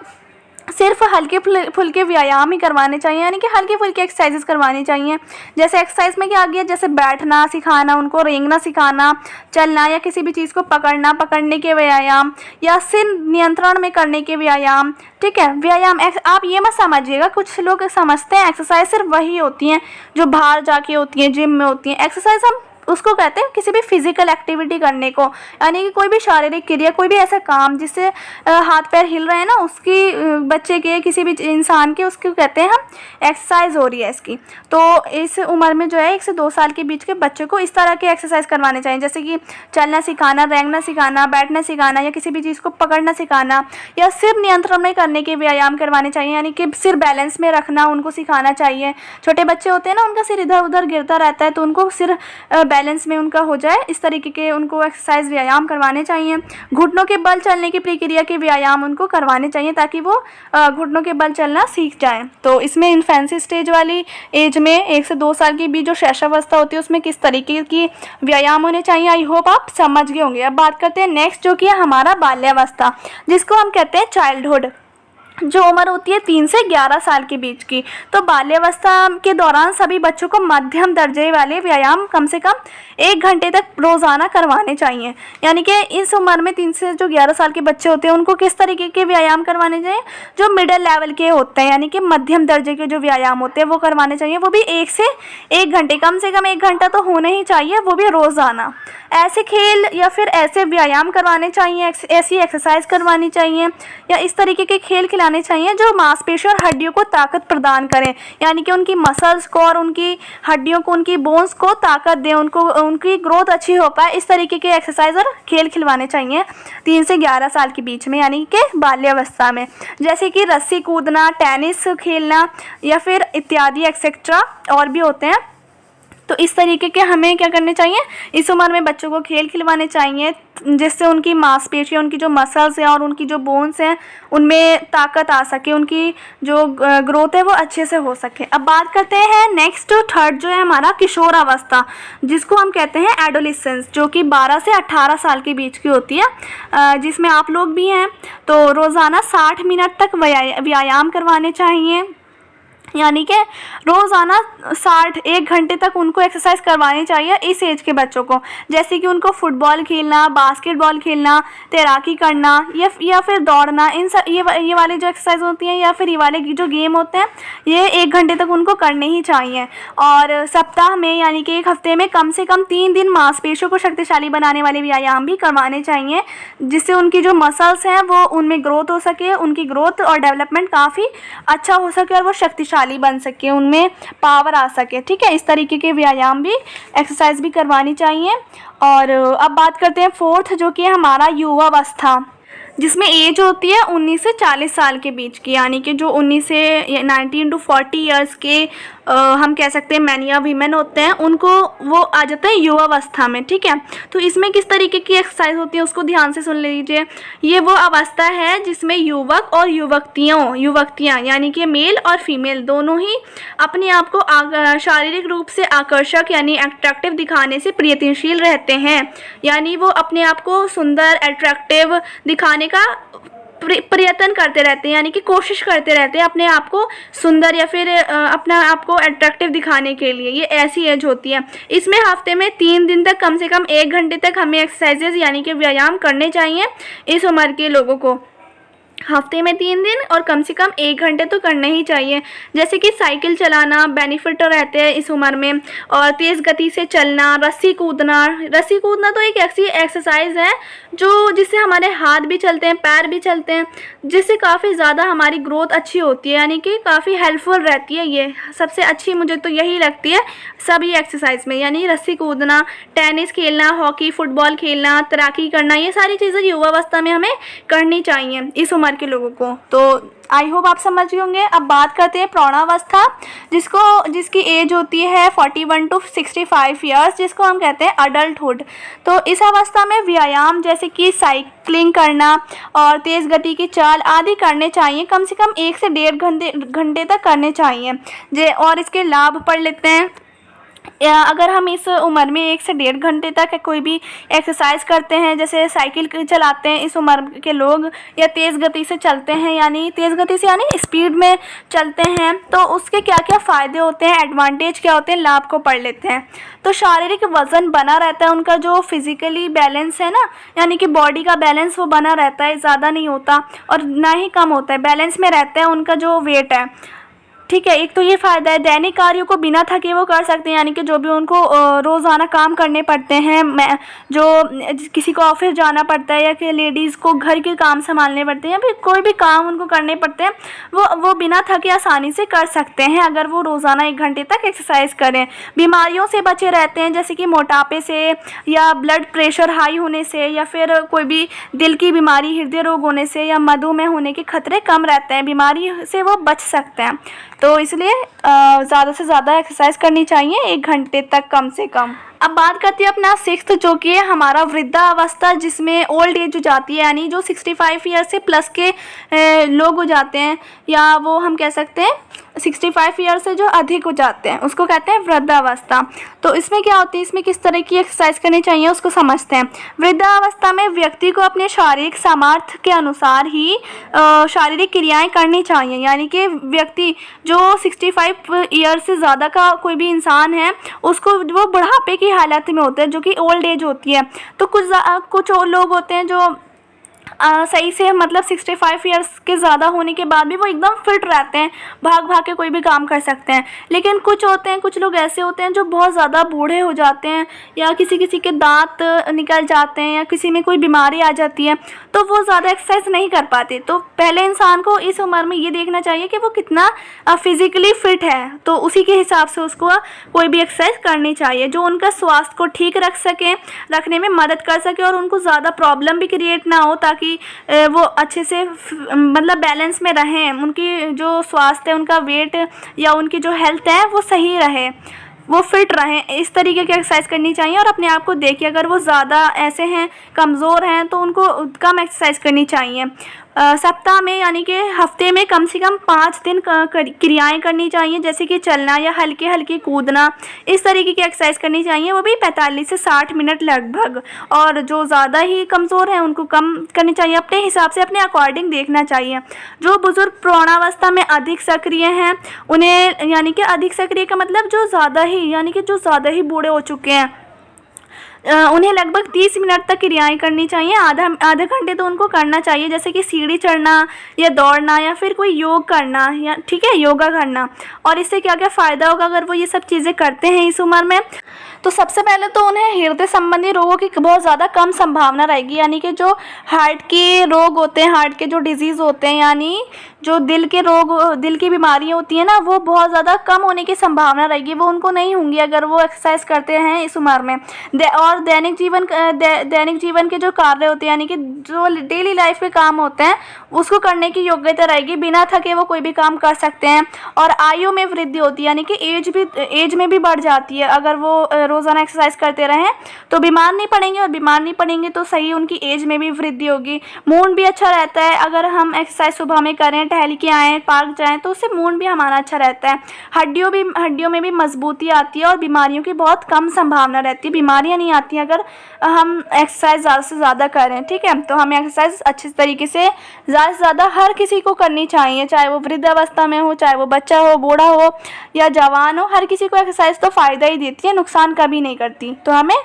[SPEAKER 1] सिर्फ हल्के फुल्के व्यायाम ही करवाने चाहिए, यानी कि हल्की फुल्की एक्सरसाइजेस करवानी चाहिए। जैसे एक्सरसाइज में क्या आ गया, जैसे बैठना सिखाना, उनको रेंगना सिखाना, चलना, या किसी भी चीज़ को पकड़ने के व्यायाम, या सिर नियंत्रण में करने के व्यायाम। ठीक है, व्यायाम आप ये मत समझिएगा, कुछ लोग समझते हैं एक्सरसाइज सिर्फ वही होती हैं जो बाहर जाके होती हैं, जिम में होती हैं। एक्सरसाइज हम उसको कहते हैं किसी भी फिजिकल एक्टिविटी करने को, यानी कि कोई भी शारीरिक क्रिया, कोई भी ऐसा काम जिससे हाथ पैर हिल रहे हैं ना, उसकी बच्चे के, किसी भी इंसान के, उसको कहते हैं हम एक्सरसाइज हो रही है इसकी। तो इस उम्र में जो है 1 से 2 साल के बीच के बच्चे को इस तरह के एक्सरसाइज करवाने चाहिए, जैसे कि चलना सिखाना, रेंगना सिखाना, बैठना सिखाना, या किसी भी चीज़ को पकड़ना सिखाना, या सिर नियंत्रण में करने के व्यायाम करवाने चाहिए, यानी कि सिर बैलेंस में रखना उनको सिखाना चाहिए। छोटे बच्चे होते हैं ना, उनका सिर इधर उधर गिरता रहता है, तो उनको सिर बैलेंस में उनका हो जाए, इस तरीके के उनको एक्सरसाइज व्यायाम करवाने चाहिए। घुटनों के बल चलने की प्रक्रिया के व्यायाम उनको करवाने चाहिए ताकि वो घुटनों के बल चलना सीख जाएं। तो इसमें इन्फेंसी स्टेज वाली एज में 1 से 2 साल के बीच जो शैशवावस्था होती है उसमें किस तरीके की व्यायाम होने चाहिए, आई होप आप समझ गए होंगे। अब बात करते हैं नेक्स्ट, जो कि है हमारा बाल्यावस्था, जिसको हम कहते हैं चाइल्डहुड, जो उम्र होती है 3 से 11 साल के बीच की। तो बाल्यावस्था के दौरान सभी बच्चों को मध्यम दर्जे वाले व्यायाम कम से कम 1 घंटे तक रोज़ाना करवाने चाहिए। यानी कि इस उम्र में 3 से जो 11 साल के बच्चे होते हैं उनको किस तरीके के व्यायाम करवाने चाहिए, जो मिडिल लेवल के होते हैं, यानी कि मध्यम दर्जे के जो व्यायाम होते हैं वो करवाने चाहिए, वो भी 1 से 1 घंटे, कम से कम 1 घंटा तो होना ही चाहिए, वो भी रोज़ाना। ऐसे खेल या फिर ऐसे व्यायाम करवाने चाहिए, ऐसी एक्सरसाइज करवानी चाहिए, या इस तरीके के खेल खिलाने चाहिए जो मांसपेशियों और हड्डियों को ताकत प्रदान करें, यानी कि उनकी मसल्स को और उनकी हड्डियों को, उनकी बोन्स को ताकत दें, उनको उनकी ग्रोथ अच्छी हो पाए। इस तरीके के एक्सरसाइज और खेल खिलवाने चाहिए 3 से 11 साल के बीच में, यानी कि बाल्यावस्था में, जैसे कि रस्सी कूदना, टेनिस खेलना, या फिर इत्यादि एक्सेट्रा और भी होते हैं। तो इस तरीके के हमें क्या करने चाहिए, इस उम्र में बच्चों को खेल खिलवाने चाहिए जिससे उनकी मांसपेशियाँ, उनकी जो मसल्स हैं और उनकी जो बोन्स हैं उनमें ताकत आ सके, उनकी जो ग्रोथ है वो अच्छे से हो सके। अब बात करते हैं नेक्स्ट, थर्ड जो है हमारा किशोरावस्था, जिसको हम कहते हैं एडोलेसेंस, जो कि 12 से 18 साल के बीच की होती है, जिसमें आप लोग भी हैं। तो रोज़ाना 60 मिनट तक व्यायाम करवाने चाहिए, यानी कि रोज़ाना 1 घंटे तक उनको एक्सरसाइज करवानी चाहिए इस एज के बच्चों को, जैसे कि उनको फुटबॉल खेलना, बास्केटबॉल खेलना, तैराकी करना, या फिर दौड़ना, इन सब ये वाली जो एक्सरसाइज होती हैं या फिर ये वाले जो गेम होते हैं, ये 1 घंटे तक उनको करने ही चाहिए। और सप्ताह में, यानी कि 1 हफ्ते में कम से कम 3 दिन मांसपेशियों को शक्तिशाली बनाने वाले व्यायाम भी करवाने चाहिए, जिससे उनकी जो मसल्स हैं वो उनमें ग्रोथ हो सके, उनकी ग्रोथ और डेवलपमेंट काफ़ी अच्छा हो सके और वो शक्तिशाली बन सके, उनमें पावर आ सके। ठीक है, इस तरीके के व्यायाम भी, एक्सरसाइज भी करवानी चाहिए। और अब बात करते हैं फोर्थ, जो कि हमारा युवावस्था, जिसमें एज होती है 19 से 40 साल के बीच की, यानी कि जो 19 से 19 to 40 ईयर्स के हम कह सकते हैं मैन या वीमेन होते हैं, उनको वो आ जाते हैं युवावस्था में। ठीक है, तो इसमें किस तरीके की एक्सरसाइज होती है उसको ध्यान से सुन लीजिए। ये वो अवस्था है जिसमें युवक और युवतियाँ यानी कि मेल और फीमेल दोनों ही अपने आप को शारीरिक रूप से आकर्षक यानी अट्रैक्टिव दिखाने से प्रयत्नशील रहते हैं, यानी वो अपने आप को सुंदर, अट्रैक्टिव दिखाने का प्रयत्न करते रहते हैं, यानी कि कोशिश करते रहते हैं अपने आप को सुंदर या फिर अपने आप को अट्रैक्टिव दिखाने के लिए। ये ऐसी एज होती है। इसमें हफ्ते में 3 दिन तक कम से कम 1 घंटे तक हमें एक्सरसाइजेज यानी कि व्यायाम करने चाहिए इस उम्र के लोगों को। हफ्ते में 3 दिन और कम से कम 1 घंटे तो करना ही चाहिए। जैसे कि साइकिल चलाना बेनिफिट रहते हैं इस उम्र में, और तेज़ गति से चलना, रस्सी कूदना तो एक ऐसी एक्सरसाइज है जिससे हमारे हाथ भी चलते हैं, पैर भी चलते हैं, जिससे काफ़ी ज़्यादा हमारी ग्रोथ अच्छी होती है, यानी कि काफ़ी हेल्पफुल रहती है। ये सबसे अच्छी मुझे तो यही लगती है सभी एक्सरसाइज में, यानी रस्सी कूदना, टेनिस खेलना, हॉकी, फुटबॉल खेलना, तैराकी करना, ये सारी चीज़ें युवावस्था में हमें करनी चाहिए इस उम्र के लोगों को। तो आई होप आप समझ गए होंगे। अब बात करते हैं प्रौढ़ावस्था, जिसकी एज होती है 41 to 65 ईयर्स, जिसको हम कहते हैं अडल्टहुड। तो इस अवस्था में व्यायाम जैसे कि साइकिलिंग करना और तेज़ गति की चाल आदि करने चाहिए, कम से कम 1 से 1.5 घंटे तक करने चाहिए। और इसके लाभ पढ़ लेते हैं। अगर हम इस उम्र में 1 से 1.5 घंटे तक कोई भी एक्सरसाइज करते हैं, जैसे साइकिल चलाते हैं इस उम्र के लोग, या तेज़ गति से चलते हैं, यानी तेज़ गति से यानी स्पीड में चलते हैं, तो उसके क्या क्या फ़ायदे होते हैं, एडवांटेज क्या होते हैं, लाभ को पढ़ लेते हैं। तो शारीरिक वज़न बना रहता है, उनका जो फिज़िकली बैलेंस है ना, यानी कि बॉडी का बैलेंस वो बना रहता है, ज़्यादा नहीं होता और ना ही कम होता है, बैलेंस में रहता है उनका जो वेट है। ठीक है। एक तो ये फ़ायदा है, दैनिक कार्यों को बिना थके वो कर सकते हैं, यानी कि जो भी उनको रोज़ाना काम करने पड़ते हैं, मैं जो किसी को ऑफिस जाना पड़ता है या कि लेडीज़ को घर के काम संभालने पड़ते हैं या फिर कोई भी काम उनको करने पड़ते हैं, वो बिना थके आसानी से कर सकते हैं अगर वो रोज़ाना 1 घंटे तक एक्सरसाइज करें। बीमारियों से बचे रहते हैं, जैसे कि मोटापे से या ब्लड प्रेशर हाई होने से या फिर कोई भी दिल की बीमारी, हृदय रोग होने से या मधुमेह होने के खतरे कम रहते हैं, बीमारी से वो बच सकते हैं। तो इसलिए ज़्यादा से ज़्यादा एक्सरसाइज करनी चाहिए 1 घंटे तक कम से कम। अब बात करते हैं अपना 6th, जो कि है हमारा वृद्धावस्था, जिसमें ओल्ड एज हो जाती है, यानी जो 65 ईयर से प्लस के लोग हो जाते हैं, या वो हम कह सकते हैं 65 ईयर से जो अधिक हो जाते हैं उसको कहते हैं वृद्धावस्था। तो इसमें क्या होती है, इसमें किस तरह की एक्सरसाइज करनी चाहिए उसको समझते हैं। वृद्धावस्था में व्यक्ति को अपने शारीरिक सामर्थ्य के अनुसार ही शारीरिक क्रियाएं करनी चाहिए, यानी कि व्यक्ति जो 65 ईयर से ज़्यादा का कोई भी इंसान है उसको वो बुढ़ापे की हालत में होते हैं, जो कि ओल्ड एज होती है। तो कुछ और लोग होते हैं जो सही से मतलब 65 ईयर्स के ज़्यादा होने के बाद भी वो एकदम फिट रहते हैं, भाग भाग के कोई भी काम कर सकते हैं। लेकिन कुछ लोग ऐसे होते हैं जो बहुत ज़्यादा बूढ़े हो जाते हैं, या किसी के दांत निकल जाते हैं, या किसी में कोई बीमारी आ जाती है, तो वो ज़्यादा एक्सरसाइज नहीं कर पाते। तो पहले इंसान को इस उम्र में ये देखना चाहिए कि वो कितना फिज़िकली फिट है, तो उसी के हिसाब से उसको कोई भी एक्सरसाइज करनी चाहिए जो उनका स्वास्थ्य को ठीक रखने में मदद कर सके और उनको ज़्यादा प्रॉब्लम भी क्रिएट ना हो, ताकि वो अच्छे से मतलब बैलेंस में रहें, उनकी जो स्वास्थ्य है, उनका वेट या उनकी जो हेल्थ है वो सही रहे, वो फिट रहें। इस तरीके की एक्सरसाइज करनी चाहिए। और अपने आप को देखिए, अगर वो ज़्यादा ऐसे हैं, कमज़ोर हैं, तो उनको कम एक्सरसाइज करनी चाहिए। सप्ताह में यानी कि हफ्ते में कम से कम 5 दिन क्रियाएं करनी चाहिए, जैसे कि चलना या हल्के कूदना, इस तरीके की एक्सरसाइज करनी चाहिए, वो भी 45 से 60 मिनट लगभग। और जो ज़्यादा ही कमज़ोर हैं उनको कम करनी चाहिए, अपने हिसाब से अपने अकॉर्डिंग देखना चाहिए। जो बुज़ुर्ग प्रौढ़ावस्था में अधिक सक्रिय हैं उन्हें, यानी कि अधिक सक्रिय का मतलब जो ज़्यादा ही बूढ़े हो चुके हैं, उन्हें लगभग 30 मिनट तक क्रियाएं करनी चाहिए। आधा घंटे तो उनको करना चाहिए, जैसे कि सीढ़ी चढ़ना या दौड़ना या फिर कोई योग करना, या ठीक है योगा करना। और इससे क्या क्या फ़ायदा होगा अगर वो ये सब चीज़ें करते हैं इस उम्र में? तो सबसे पहले तो उन्हें हृदय संबंधी रोगों की बहुत ज़्यादा कम संभावना रहेगी, यानी कि जो हार्ट के रोग होते हैं, हार्ट के जो डिजीज़ होते हैं, यानी जो दिल की बीमारियां होती हैं ना, वो बहुत ज़्यादा कम होने की संभावना रहेगी, वो उनको नहीं होंगी अगर वो एक्सरसाइज करते हैं इस उम्र में। और दैनिक जीवन के जो कार्य होते हैं, यानी कि जो डेली लाइफ के काम होते हैं, उसको करने की योग्यता रहेगी, बिना थके वो कोई भी काम कर सकते हैं। और आयु में वृद्धि होती है, यानी कि एज में भी बढ़ जाती है। अगर वो रोज़ाना एक्सरसाइज करते रहें तो बीमार नहीं पड़ेंगे, और बीमार नहीं पड़ेंगे तो सही उनकी एज में भी वृद्धि होगी। मूड भी अच्छा रहता है, अगर हम एक्सरसाइज सुबह में करें, टहल के आएँ, पार्क जाएँ, तो उससे मूड भी हमारा अच्छा रहता है। हड्डियों में भी मजबूती आती है और बीमारियों की बहुत कम संभावना रहती है, बीमारियां नहीं आती हैं अगर हम एक्सरसाइज ज़्यादा से ज़्यादा करें। ठीक है, तो हमें एक्सरसाइज अच्छे तरीके से ज़्यादा हर किसी को करनी चाहिए, चाहे वो वृद्धावस्था में हो, चाहे वो बच्चा हो, बूढ़ा हो या जवान हो, हर किसी को एक्सरसाइज तो फ़ायदा ही देती है, नुकसान कभी नहीं करती। तो हमें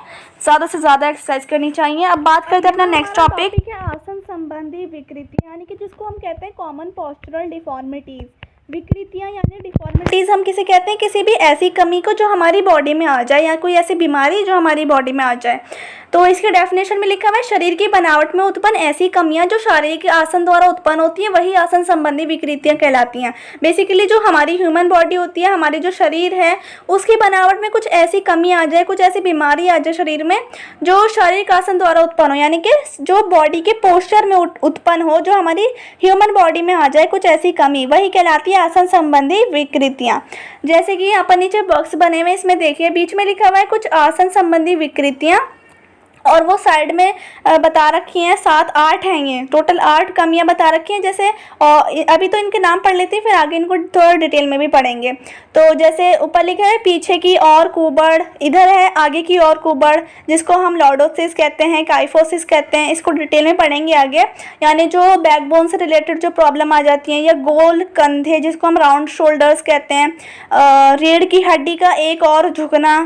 [SPEAKER 1] ज़्यादा से ज़्यादा एक्सरसाइज करनी चाहिए। अब बात करते हैं अपना नेक्स्ट टॉपिक है आसन संबंधी विकृति, यानी कि जिसको हम कहते हैं कॉमन पोस्चरल डिफॉर्मिटीज़। विकृतियाँ यानी डिफॉर्मिटीज़ हम किसे कहते हैं? किसी भी ऐसी कमी को जो हमारी बॉडी में आ जाए, या कोई ऐसी बीमारी जो हमारी बॉडी में आ जाए। तो इसके डेफिनेशन में लिखा हुआ है, शरीर की बनावट में उत्पन्न ऐसी कमियां जो शारीरिक आसन द्वारा उत्पन्न होती है, वही आसन संबंधी विकृतियां कहलाती हैं। बेसिकली जो हमारी ह्यूमन बॉडी होती है, हमारी जो शरीर है, उसकी बनावट में कुछ ऐसी कमी आ जाए, कुछ ऐसी बीमारी आ जाए शरीर में जो शारीरिक आसन द्वारा उत्पन्न हो, यानी कि जो बॉडी के पोस्चर में उत्पन्न हो, जो हमारी ह्यूमन बॉडी में आ जाए कुछ ऐसी कमी, वही कहलाती है आसन संबंधी विकृतियाँ। जैसे कि यहाँ पर नीचे बॉक्स बने हुए, इसमें देखिए बीच में लिखा हुआ है कुछ आसन संबंधी विकृतियाँ, और वो साइड में बता रखी हैं 7-8 हैं, ये टोटल 8 कमियां बता रखी हैं। जैसे अभी तो इनके नाम पढ़ लेते हैं, फिर आगे इनको थोड़ा डिटेल में भी पढ़ेंगे। तो जैसे ऊपर लिखा है पीछे की और कुबड़, इधर है आगे की और कुबड़, जिसको हम लॉर्डोसिस कहते हैं, काइफोसिस कहते हैं, इसको डिटेल में पढ़ेंगे आगे। यानी जो बैकबोन से रिलेटेड जो प्रॉब्लम आ जाती हैं, या गोल कंधे जिसको हम राउंड शोल्डर्स कहते हैं, रीढ़ की हड्डी का एक और झुकना,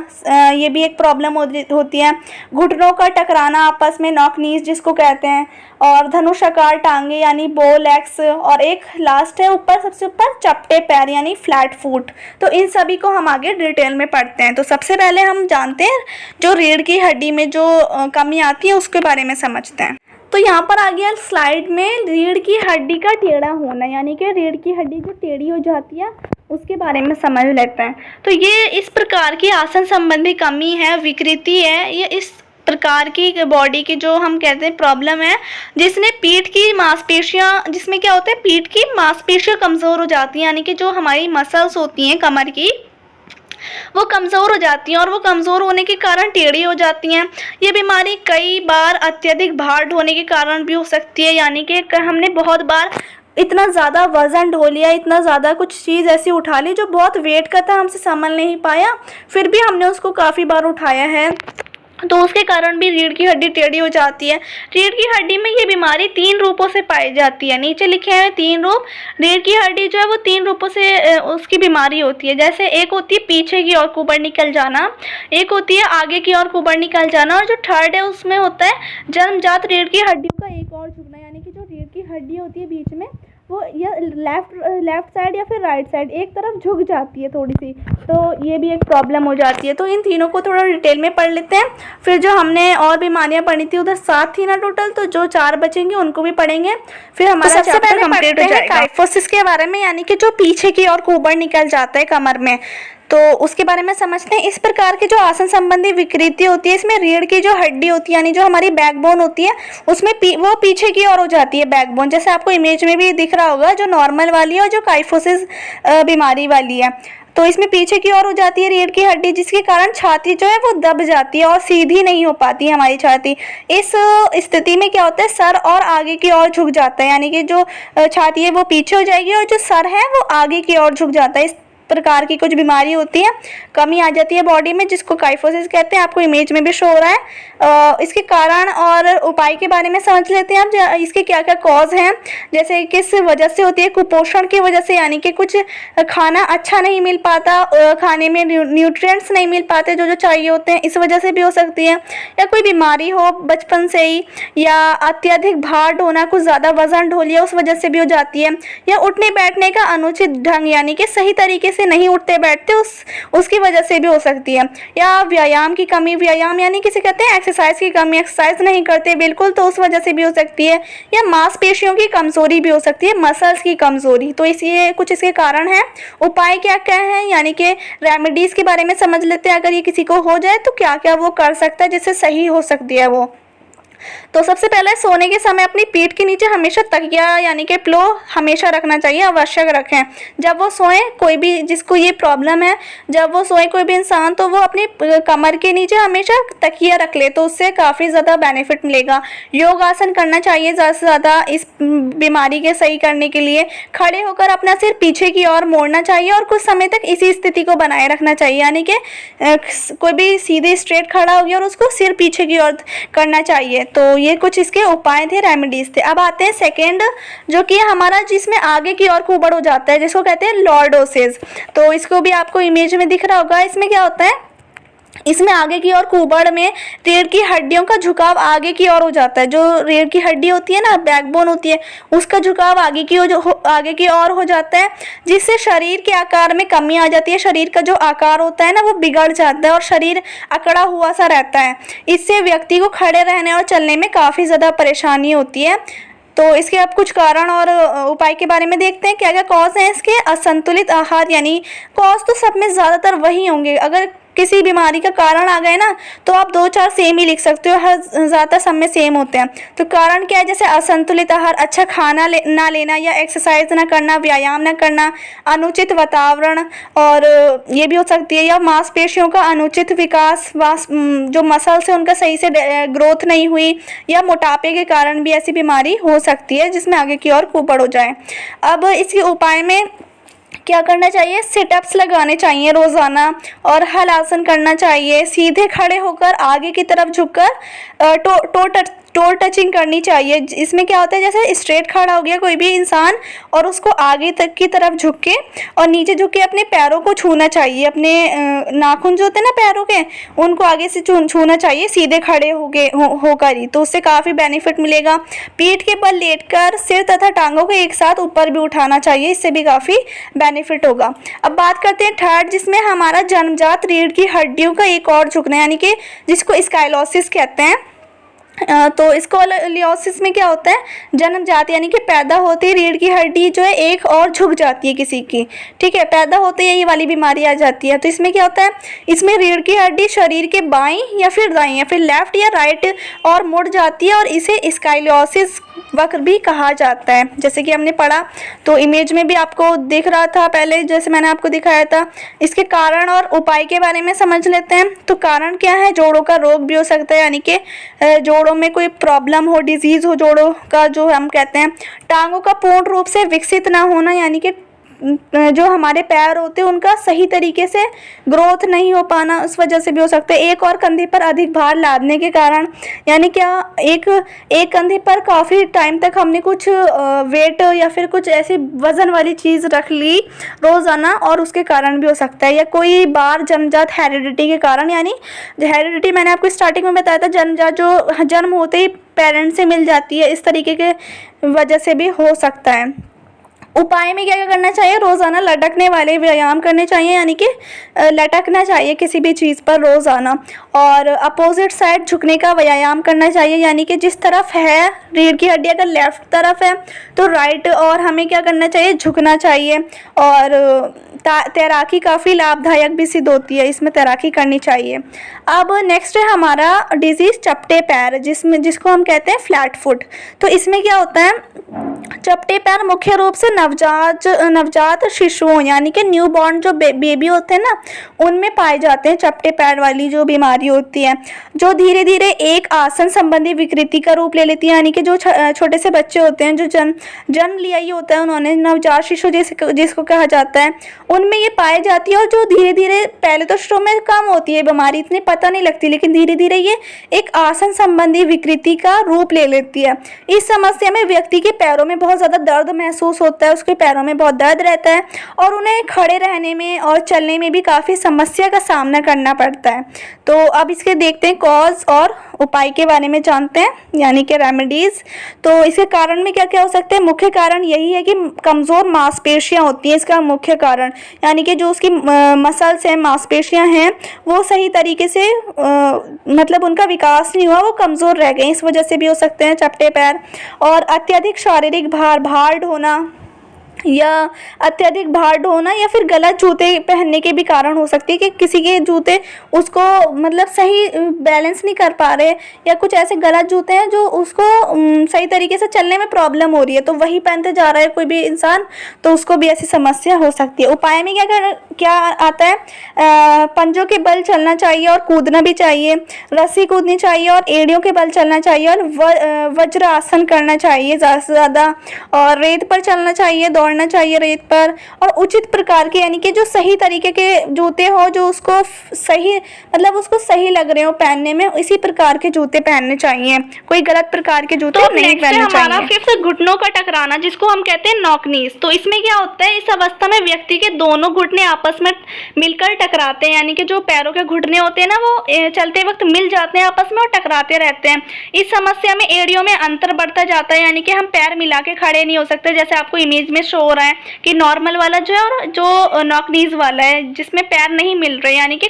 [SPEAKER 1] ये भी एक प्रॉब्लम होती है। घुटनों का ऊपर टकराना आपस में, नॉक नीज जिसको कहते हैं, और धनुषाकार टांगे यानी बो लेग्स, और एक लास्ट है ऊपर, सबसे ऊपर चपटे पैर यानी फ्लैट फुट। तो इन सभी को हम आगे डिटेल में पढ़ते हैं। तो सबसे पहले हम जानते हैं जो रीढ़ की हड्डी में जो कमी आती है उसके बारे में समझते हैं। तो यहाँ पर आ गया स्लाइड में रीढ़ की हड्डी का टेढ़ा होना, यानी कि रीढ़ की हड्डी जो टेढ़ी हो जाती है उसके बारे में समझ लेते हैं। तो ये इस प्रकार की आसन संबंधी कमी है, विकृति है, ये इस प्रकार की बॉडी की जो हम कहते हैं प्रॉब्लम है, जिसने पीठ की मांसपेशियां, जिसमें क्या होता है पीठ की मांसपेशियां कमज़ोर हो जाती हैं, यानी कि जो हमारी मसल्स होती हैं कमर की वो कमज़ोर हो जाती हैं, और वो कमज़ोर होने के कारण टेढ़ी हो जाती हैं। ये बीमारी कई बार अत्यधिक भार ढोने के कारण भी हो सकती है, यानी कि हमने बहुत बार इतना ज़्यादा वज़न ढो लिया, इतना ज़्यादा कुछ चीज़ ऐसी उठा ली जो बहुत वेट का था, हमसे संभल नहीं पाया, फिर भी हमने उसको काफ़ी बार उठाया है, तो उसके कारण भी रीढ़ की हड्डी टेढ़ी हो जाती है। रीढ़ की हड्डी में ये बीमारी 3 रूपों से पाई जाती है, नीचे लिखे हैं 3 रूप। रीढ़ की हड्डी जो है वो 3 रूपों से उसकी बीमारी होती है। जैसे एक होती है पीछे की ओर कुबड़ निकल जाना, एक होती है आगे की ओर कुबड़ निकल जाना, और जो थर्ड है उसमें होता है जन्मजात रीढ़ की हड्डियों का एक और झुकना, यानी कि जो रीढ़ की हड्डी होती है बीच में वो या लेफ्ट साइड या फिर राइट साइड एक तरफ झुक जाती है थोड़ी सी, तो ये भी एक प्रॉब्लम हो जाती है। तो इन तीनों को थोड़ा डिटेल में पढ़ लेते हैं, फिर जो हमने और बीमारियां पढ़ी थी उधर 7 थी ना टोटल, तो जो 4 बचेंगे उनको भी पढ़ेंगे, फिर हमारा चैप्टर कंप्लीट हो जाएगा। काइफोसिस के बारे में, यानी कि जो पीछे की ओर कुबड़ निकल जाता है कमर में, तो उसके बारे में समझते हैं। इस प्रकार की जो आसन संबंधी विकृति होती है, इसमें रीढ़ की जो हड्डी होती है यानी जो हमारी बैकबोन होती है उसमें वो पीछे की ओर हो जाती है बैकबोन, जैसे आपको इमेज में भी दिख रहा होगा, जो नॉर्मल वाली है और जो काइफोसिस बीमारी वाली है। तो इसमें पीछे की ओर हो जाती है रीढ़ की हड्डी, जिसके कारण छाती जो है वो दब जाती है और सीधी नहीं हो पाती है हमारी छाती। इस स्थिति में क्या होता है सर और आगे की ओर झुक जाता है, यानी कि जो छाती है वो पीछे हो जाएगी और जो सर है वो आगे की ओर झुक जाता है। इस प्रकार की कुछ बीमारी होती है, कमी आ जाती है बॉडी में, जिसको काइफोसिस कहते हैं। आपको इमेज में भी शो हो रहा है। इसके कारण और उपाय के बारे में समझ लेते हैं आप, इसके क्या क्या कॉज हैं, जैसे किस वजह से होती है। कुपोषण की वजह से, यानी कि कुछ खाना अच्छा नहीं मिल पाता, खाने में न्यूट्रिएंट्स नहीं मिल पाते जो चाहिए होते हैं, इस वजह से भी हो सकती है। या कोई बीमारी हो बचपन से ही, या अत्यधिक भार ढोना, कुछ ज़्यादा वजन ढो लिया उस वजह से भी हो जाती है। या उठने बैठने का अनुचित ढंग, यानी कि सही तरीके से नहीं उठते बैठते, उसकी वजह से भी हो सकती है। या व्यायाम की कमी, व्यायाम यानी किसे कहते हैं एक्सरसाइज की कमी, एक्सरसाइज नहीं करते बिल्कुल, तो उस वजह से भी हो सकती है। या मांसपेशियों की कमजोरी भी हो सकती है, मसल्स की कमजोरी। तो इसलिए कुछ इसके कारण है। उपाय क्या क्या है, यानी कि रेमेडीज के बारे में समझ लेते हैं। अगर ये किसी को हो जाए तो क्या क्या वो कर सकता है जिससे सही हो सकती है वो। तो सबसे पहले सोने के समय अपनी पीठ के नीचे हमेशा तकिया यानी कि पिलो हमेशा रखना चाहिए, आवश्यक रखें। जब वो सोए, कोई भी जिसको ये प्रॉब्लम है, जब वो सोए कोई भी इंसान, तो वो अपनी कमर के नीचे हमेशा तकिया रख ले, तो उससे काफ़ी ज़्यादा बेनिफिट मिलेगा। योग आसन करना चाहिए ज़्यादा से ज़्यादा इस बीमारी के सही करने के लिए। खड़े होकर अपना सिर पीछे की ओर मोड़ना चाहिए और कुछ समय तक इसी स्थिति को बनाए रखना चाहिए, यानी कि कोई भी सीधे स्ट्रेट खड़ा हो गया और उसको सिर पीछे की ओर करना चाहिए। तो ये कुछ इसके उपाय थे, रेमेडीज थे। अब आते हैं सेकेंड, जो कि हमारा जिसमें आगे की ओर कुबड़ हो जाता है, जिसको कहते हैं लॉर्डोसिस। तो इसको भी आपको इमेज में दिख रहा होगा। इसमें क्या होता है, इसमें आगे की ओर कुबड़ में रीढ़ की हड्डियों का झुकाव आगे की ओर हो जाता है। जो रीढ़ की हड्डी होती है ना, बैकबोन होती है, उसका झुकाव आगे की ओर हो जाता है, जिससे शरीर के आकार में कमी आ जाती है। शरीर का जो आकार होता है ना वो बिगड़ जाता है और शरीर अकड़ा हुआ सा रहता है। इससे व्यक्ति को खड़े रहने और चलने में काफ़ी ज़्यादा परेशानी होती है। तो इसके अब कुछ कारण और उपाय के बारे में देखते हैं, क्या क्या कॉज हैं इसके। असंतुलित आहार, यानी कॉज तो सब में ज़्यादातर वही होंगे। अगर किसी बीमारी का कारण आ गए ना तो आप 2-4 सेम ही लिख सकते हो, हर ज़्यादा सब में सेम होते हैं। तो कारण क्या है, जैसे असंतुलित आहार, अच्छा खाना ना लेना, या एक्सरसाइज ना करना, व्यायाम ना करना, अनुचित वातावरण, और ये भी हो सकती है। या मांसपेशियों का अनुचित विकास, जो मसल्स है उनका सही से ग्रोथ नहीं हुई, या मोटापे के कारण भी ऐसी बीमारी हो सकती है जिसमें आगे की ओर कुबड़ हो जाए। अब इसके उपाय में क्या करना चाहिए, सिटअप्स लगाने चाहिए रोज़ाना, और हल आसन करना चाहिए। सीधे खड़े होकर आगे की तरफ झुककर टोर टचिंग करनी चाहिए। इसमें क्या होता है, जैसे स्ट्रेट खड़ा हो गया कोई भी इंसान और उसको आगे तक की तरफ झुक के और नीचे झुक के अपने पैरों को छूना चाहिए। अपने नाखून जो होते हैं ना पैरों के, उनको आगे से छूना चाहिए सीधे खड़े होकर ही, तो उससे काफ़ी बेनिफिट मिलेगा। पीठ के बल लेटकर सिर तथा टांगों को एक साथ ऊपर भी उठाना चाहिए, इससे भी काफ़ी बेनिफिट होगा। अब बात करते हैं थर्ड, जिसमें हमारा जन्मजात रीढ़ की हड्डियों का एक और झुकना, यानी कि जिसको स्काइलोसिस कहते हैं। तो स्काइलोसिस में क्या होता है, जन्मजात यानी कि पैदा होते ही रीढ़ की हड्डी जो है एक और झुक जाती है किसी की, ठीक है, पैदा होते ही ये वाली बीमारी आ जाती है। तो इसमें क्या होता है, इसमें रीढ़ की हड्डी शरीर के बाईं या फिर दाईं या फिर लेफ्ट या राइट और मुड़ जाती है और इसे स्काइलोसिस वक्र भी कहा जाता है। जैसे कि हमने पढ़ा तो इमेज में भी आपको दिख रहा था पहले, जैसे मैंने आपको दिखाया था। इसके कारण और उपाय के बारे में समझ लेते हैं। तो कारण क्या है, जोड़ों का रोग भी हो सकता है, यानी कि जोड़ों में कोई प्रॉब्लम हो, डिजीज़ हो जोड़ों का, जो हम कहते हैं। टांगों का पूर्ण रूप से विकसित ना होना, यानी कि जो हमारे पैर होते हैं उनका सही तरीके से ग्रोथ नहीं हो पाना, उस वजह से भी हो सकता है। एक और कंधे पर अधिक भार लादने के कारण, यानी क्या एक कंधे पर काफ़ी टाइम तक हमने कुछ वेट या फिर कुछ ऐसी वज़न वाली चीज़ रख ली रोज़ाना, और उसके कारण भी हो सकता है। या कोई बार जन्मजात हेरिडिटी के कारण, यानी हेरिडिटी मैंने आपको स्टार्टिंग में बताया था, जन्मजात जो जन्म होते ही पेरेंट्स से मिल जाती है, इस तरीके के वजह से भी हो सकता है। उपाय में क्या क्या करना चाहिए, रोज़ाना लटकने वाले व्यायाम करने चाहिए, यानी कि लटकना चाहिए किसी भी चीज़ पर रोज़ाना। और अपोजिट साइड झुकने का व्यायाम करना चाहिए, यानी कि जिस तरफ है रीढ़ की हड्डी अगर लेफ्ट तरफ है तो राइट, और हमें क्या करना चाहिए, झुकना चाहिए। और तैराकी काफ़ी लाभदायक भी सिद्ध होती है, इसमें तैराकी करनी चाहिए। अब नेक्स्ट है हमारा डिजीज़ चपटे पैर, जिसको हम कहते हैं फ्लैट फुट। तो इसमें क्या होता है, चपटे पैर मुख्य रूप से नवजात शिशुओं यानी कि न्यूबॉर्न जो बेबी होते हैं ना, उनमें पाए जाते हैं चपटे पैर वाली जो बीमारी होती है, जो धीरे धीरे एक आसन संबंधी विकृति का रूप ले लेती है। यानी कि जो छोटे से बच्चे होते हैं, जो जन्म लिया ही होता है उन्होंने, नवजात शिशु जिसको कहा जाता है, उनमें ये पाई जाती है। और जो धीरे धीरे, पहले तो शुरू में कम होती है बीमारी, इतनी पता नहीं लगती, लेकिन धीरे धीरे ये एक आसन संबंधी विकृति का रूप ले लेती है। इस समस्या में व्यक्ति के पैरों में बहुत ज़्यादा दर्द महसूस होता है, उसके पैरों में बहुत दर्द रहता है और उन्हें खड़े रहने में और चलने में भी काफ़ी समस्या का सामना करना पड़ता है। तो अब इसके देखते हैं कॉज और उपाय के बारे में जानते हैं, यानी कि रेमेडीज़। तो इसके कारण में क्या क्या हो सकते हैं, मुख्य कारण यही है कि कमज़ोर मांसपेशियां होती हैं, इसका मुख्य कारण, यानी कि जो उसकी मसल्स हैं, मांसपेशियां हैं, वो सही तरीके से मतलब उनका विकास नहीं हुआ, वो कमज़ोर रह गए, इस वजह से भी हो सकते हैं चपटे पैर। और अत्यधिक शारीरिक भार ढोना या फिर गलत जूते पहनने के भी कारण हो सकती है कि किसी के जूते उसको मतलब सही बैलेंस नहीं कर पा रहे, या कुछ ऐसे गलत जूते हैं जो उसको सही तरीके से चलने में प्रॉब्लम हो रही है, तो वही पहनते जा रहा है कोई भी इंसान, तो उसको भी ऐसी समस्या हो सकती है। उपाय में क्या आता है, पंजों के बल चलना चाहिए और कूदना भी चाहिए, रस्सी कूदनी चाहिए और एड़ियों के बल चलना चाहिए, और वज्र आसन करना चाहिए ज़्यादा से ज़्यादा, और रेत पर चलना चाहिए, दौड़ना चाहिए रेत पर, और उचित प्रकार के, यानी कि जो सही तरीके के जूते हो, जो उसको सही मतलब उसको सही लग रहे हो पहनने में, इसी प्रकार के जूते पहनने चाहिए, कोई गलत प्रकार के जूते नहीं पहनने चाहिए। हमारा फिफ्थ, घुटनों का टकराना, जिसको हम कहते हैं नॉक नीज। तो इसमें क्या होता है, इस अवस्था में व्यक्ति के दोनों घुटने आपस में मिलकर टकराते हैं, यानी कि जो पैरों के घुटने होते हैं ना, वो चलते वक्त मिल जाते हैं आपस में और टकराते रहते हैं। इस समस्या में एड़ियों में अंतर बढ़ता जाता है, यानी कि हम पैर मिला के खड़े नहीं हो सकते, जैसे आपको इमेज में शो हो रहा है कि नॉर्मल वाला जो है और जो नॉक नीज वाला है, जिसमें पैर नहीं मिल रहे, यानी कि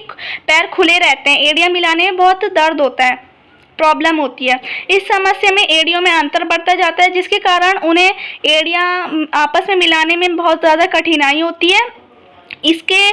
[SPEAKER 1] पैर खुले रहते हैं, एड़ियां मिलाने में बहुत दर्द होता है, प्रॉब्लम होती है। इस समस्या में एड़ियों में अंतर बढ़ता जाता है, जिसके कारण उन्हें एड़ियां आपस में मिलाने में बहुत ज़्यादा कठिनाई होती है। इसके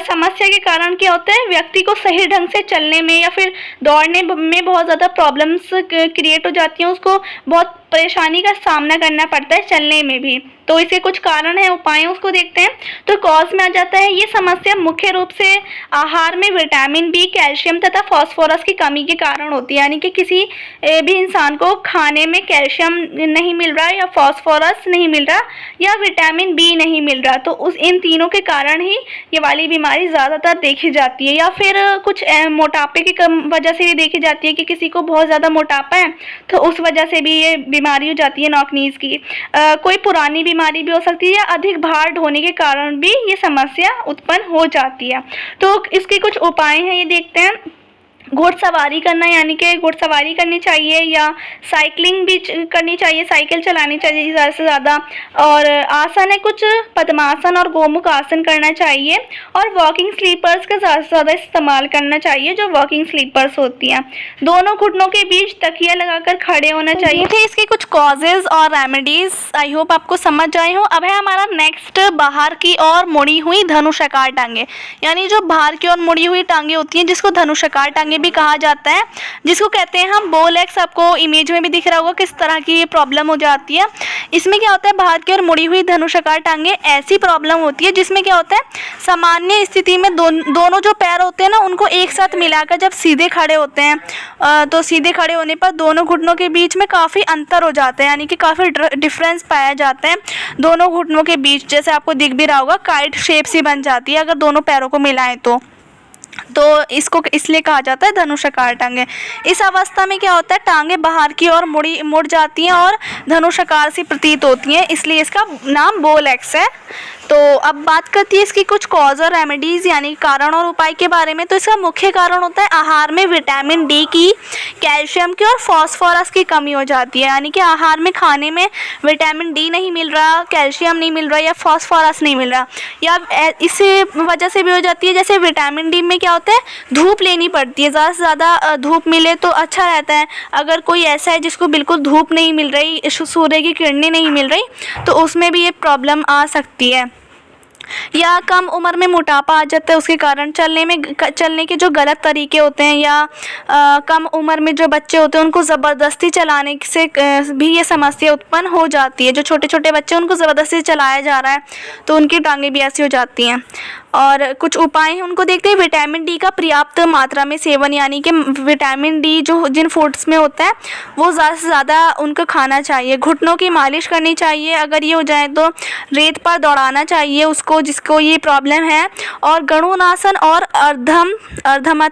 [SPEAKER 1] समस्या के कारण क्या होता है, व्यक्ति को सही ढंग से चलने में या फिर दौड़ने में बहुत ज़्यादा प्रॉब्लम्स क्रिएट हो जाती हैं, उसको बहुत परेशानी का सामना करना पड़ता है चलने में भी। तो इसके कुछ कारण हैं, उपाय हैं, उसको देखते हैं। तो कॉज में आ जाता है ये समस्या मुख्य रूप से आहार में विटामिन बी, कैल्शियम तथा फास्फोरस की कमी के कारण होती है। यानी कि किसी भी इंसान को खाने में कैल्शियम नहीं मिल रहा या फास्फोरस नहीं मिल रहा या विटामिन बी नहीं मिल रहा, तो इन तीनों के कारण ही ये वाली बीमारी ज़्यादातर देखी जाती है। या फिर कुछ मोटापे की वजह से भी देखी जाती है कि किसी को बहुत ज़्यादा मोटापा है तो उस वजह से भी ये बीमारी हो जाती है नॉक-नीज की। कोई पुरानी बीमारी भी हो सकती है या अधिक भार ढोने के कारण भी ये समस्या उत्पन्न हो जाती है। तो इसके कुछ उपाय हैं, ये देखते हैं। घुड़सवारी करना, यानी कि घुड़सवारी करनी चाहिए या साइकिलिंग भी करनी चाहिए, साइकिल चलानी चाहिए ज़्यादा से ज़्यादा। और आसन है कुछ पद्मासन और गोमुख आसन करना चाहिए और वॉकिंग स्लीपर्स का ज़्यादा से ज़्यादा इस्तेमाल करना चाहिए, जो वॉकिंग स्लीपर्स होती हैं। दोनों घुटनों के बीच तकिया लगाकर खड़े होना चाहिए। थे इसके कुछ कॉजेज़ और रेमेडीज़, आई होप आपको समझ आए हो। अब है हमारा नेक्स्ट, बाहर की ओर मुड़ी हुई धनुषाकार टांगे, यानी जो बाहर की ओर मुड़ी हुई टांगे होती हैं जिसको धनुषाकार टांगे भी कहा जाता है, जिसको कहते हैं हम बो लेग्स। आपको इमेज में भी दिख रहा होगा किस तरह की ये प्रॉब्लम हो जाती है। इसमें क्या होता है, बाहर की ओर मुड़ी हुई धनुषाकार टांगे ऐसी प्रॉब्लम होती है जिसमें क्या होता है, सामान्य स्थिति में दोनों जो पैर होते हैं ना उनको एक साथ मिलाकर जब सीधे खड़े होते हैं तो सीधे खड़े होने पर दोनों घुटनों के बीच में काफ़ी अंतर हो जाता है, यानी कि काफ़ी डिफरेंस पाया जाता है दोनों घुटनों के बीच। जैसे आपको दिख भी रहा होगा काइट शेप सी बन जाती है अगर दोनों पैरों को मिलाएं तो इसको इसलिए कहा जाता है धनुषाकार टांगे। इस अवस्था में क्या होता है, टांगे बाहर की ओर मुड़ जाती हैं और धनुषाकार सी प्रतीत होती हैं, इसलिए इसका नाम बो लेग्स है। तो अब बात करती है इसकी कुछ कॉज और रेमेडीज़, यानी कारण और उपाय के बारे में। तो इसका मुख्य कारण होता है आहार में विटामिन डी की, कैल्शियम की और फास्फोरस की कमी हो जाती है। यानी कि आहार में खाने में विटामिन डी नहीं मिल रहा, कैल्शियम नहीं मिल रहा या फास्फोरस नहीं मिल रहा, या इस वजह से भी हो जाती है। जैसे विटामिन डी में क्या होता है, धूप लेनी पड़ती है, ज़्यादा से ज़्यादा धूप मिले तो अच्छा रहता है। अगर कोई ऐसा है जिसको बिल्कुल धूप नहीं मिल रही, सूर्य की किरणें नहीं मिल रही, तो उसमें भी ये प्रॉब्लम आ सकती है। या कम उम्र में मोटापा आ जाता है, उसके कारण चलने के जो गलत तरीके होते हैं, या कम उम्र में जो बच्चे होते हैं उनको ज़बरदस्ती चलाने से भी ये समस्या उत्पन्न हो जाती है। जो छोटे छोटे बच्चे उनको ज़बरदस्ती चलाया जा रहा है तो उनकी टांगें भी ऐसी हो जाती हैं। और कुछ उपाय हैं उनको देखते हैं। विटामिन डी का पर्याप्त मात्रा में सेवन, यानी कि विटामिन डी जो जिन फूड्स में होता है वो ज़्यादा से ज़्यादा उनको खाना चाहिए। घुटनों की मालिश करनी चाहिए, अगर ये हो जाए तो रेत पर दौड़ाना चाहिए उसको जिसको ये प्रॉब्लम है। और गणुनासन और अर्धमत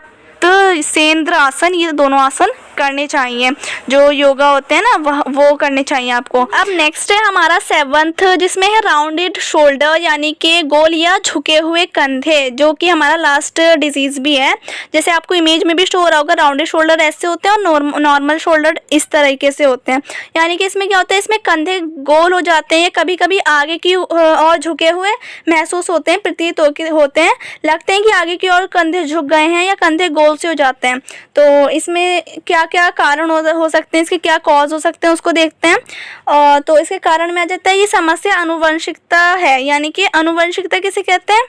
[SPEAKER 1] सेंद्र आसन, ये दोनों आसन करने चाहिए, जो योगा होते हैं ना वो करने चाहिए आपको। अब नेक्स्ट है हमारा 7th, जिसमें है राउंडेड शोल्डर, यानी कि गोल या झुके हुए कंधे, जो कि हमारा लास्ट डिजीज़ भी है। जैसे आपको इमेज में भी शो हो रहा होगा, राउंडेड शोल्डर ऐसे होते हैं और नॉर्मल शोल्डर इस तरीके से होते हैं। यानी कि इसमें क्या होता है, इसमें कंधे गोल हो जाते हैं, कभी कभी आगे की और झुके हुए महसूस होते हैं, प्रतीत होते हैं, लगते हैं कि आगे की ओर कंधे झुक गए हैं या कंधे गोल से हो जाते हैं। तो इसमें क्या क्या कारण हो सकते हैं, इसके क्या कॉज हो सकते हैं उसको देखते हैं। तो इसके कारण में आ जाता है ये समस्या अनुवंशिकता है। यानी कि अनुवंशिकता किसे कहते हैं,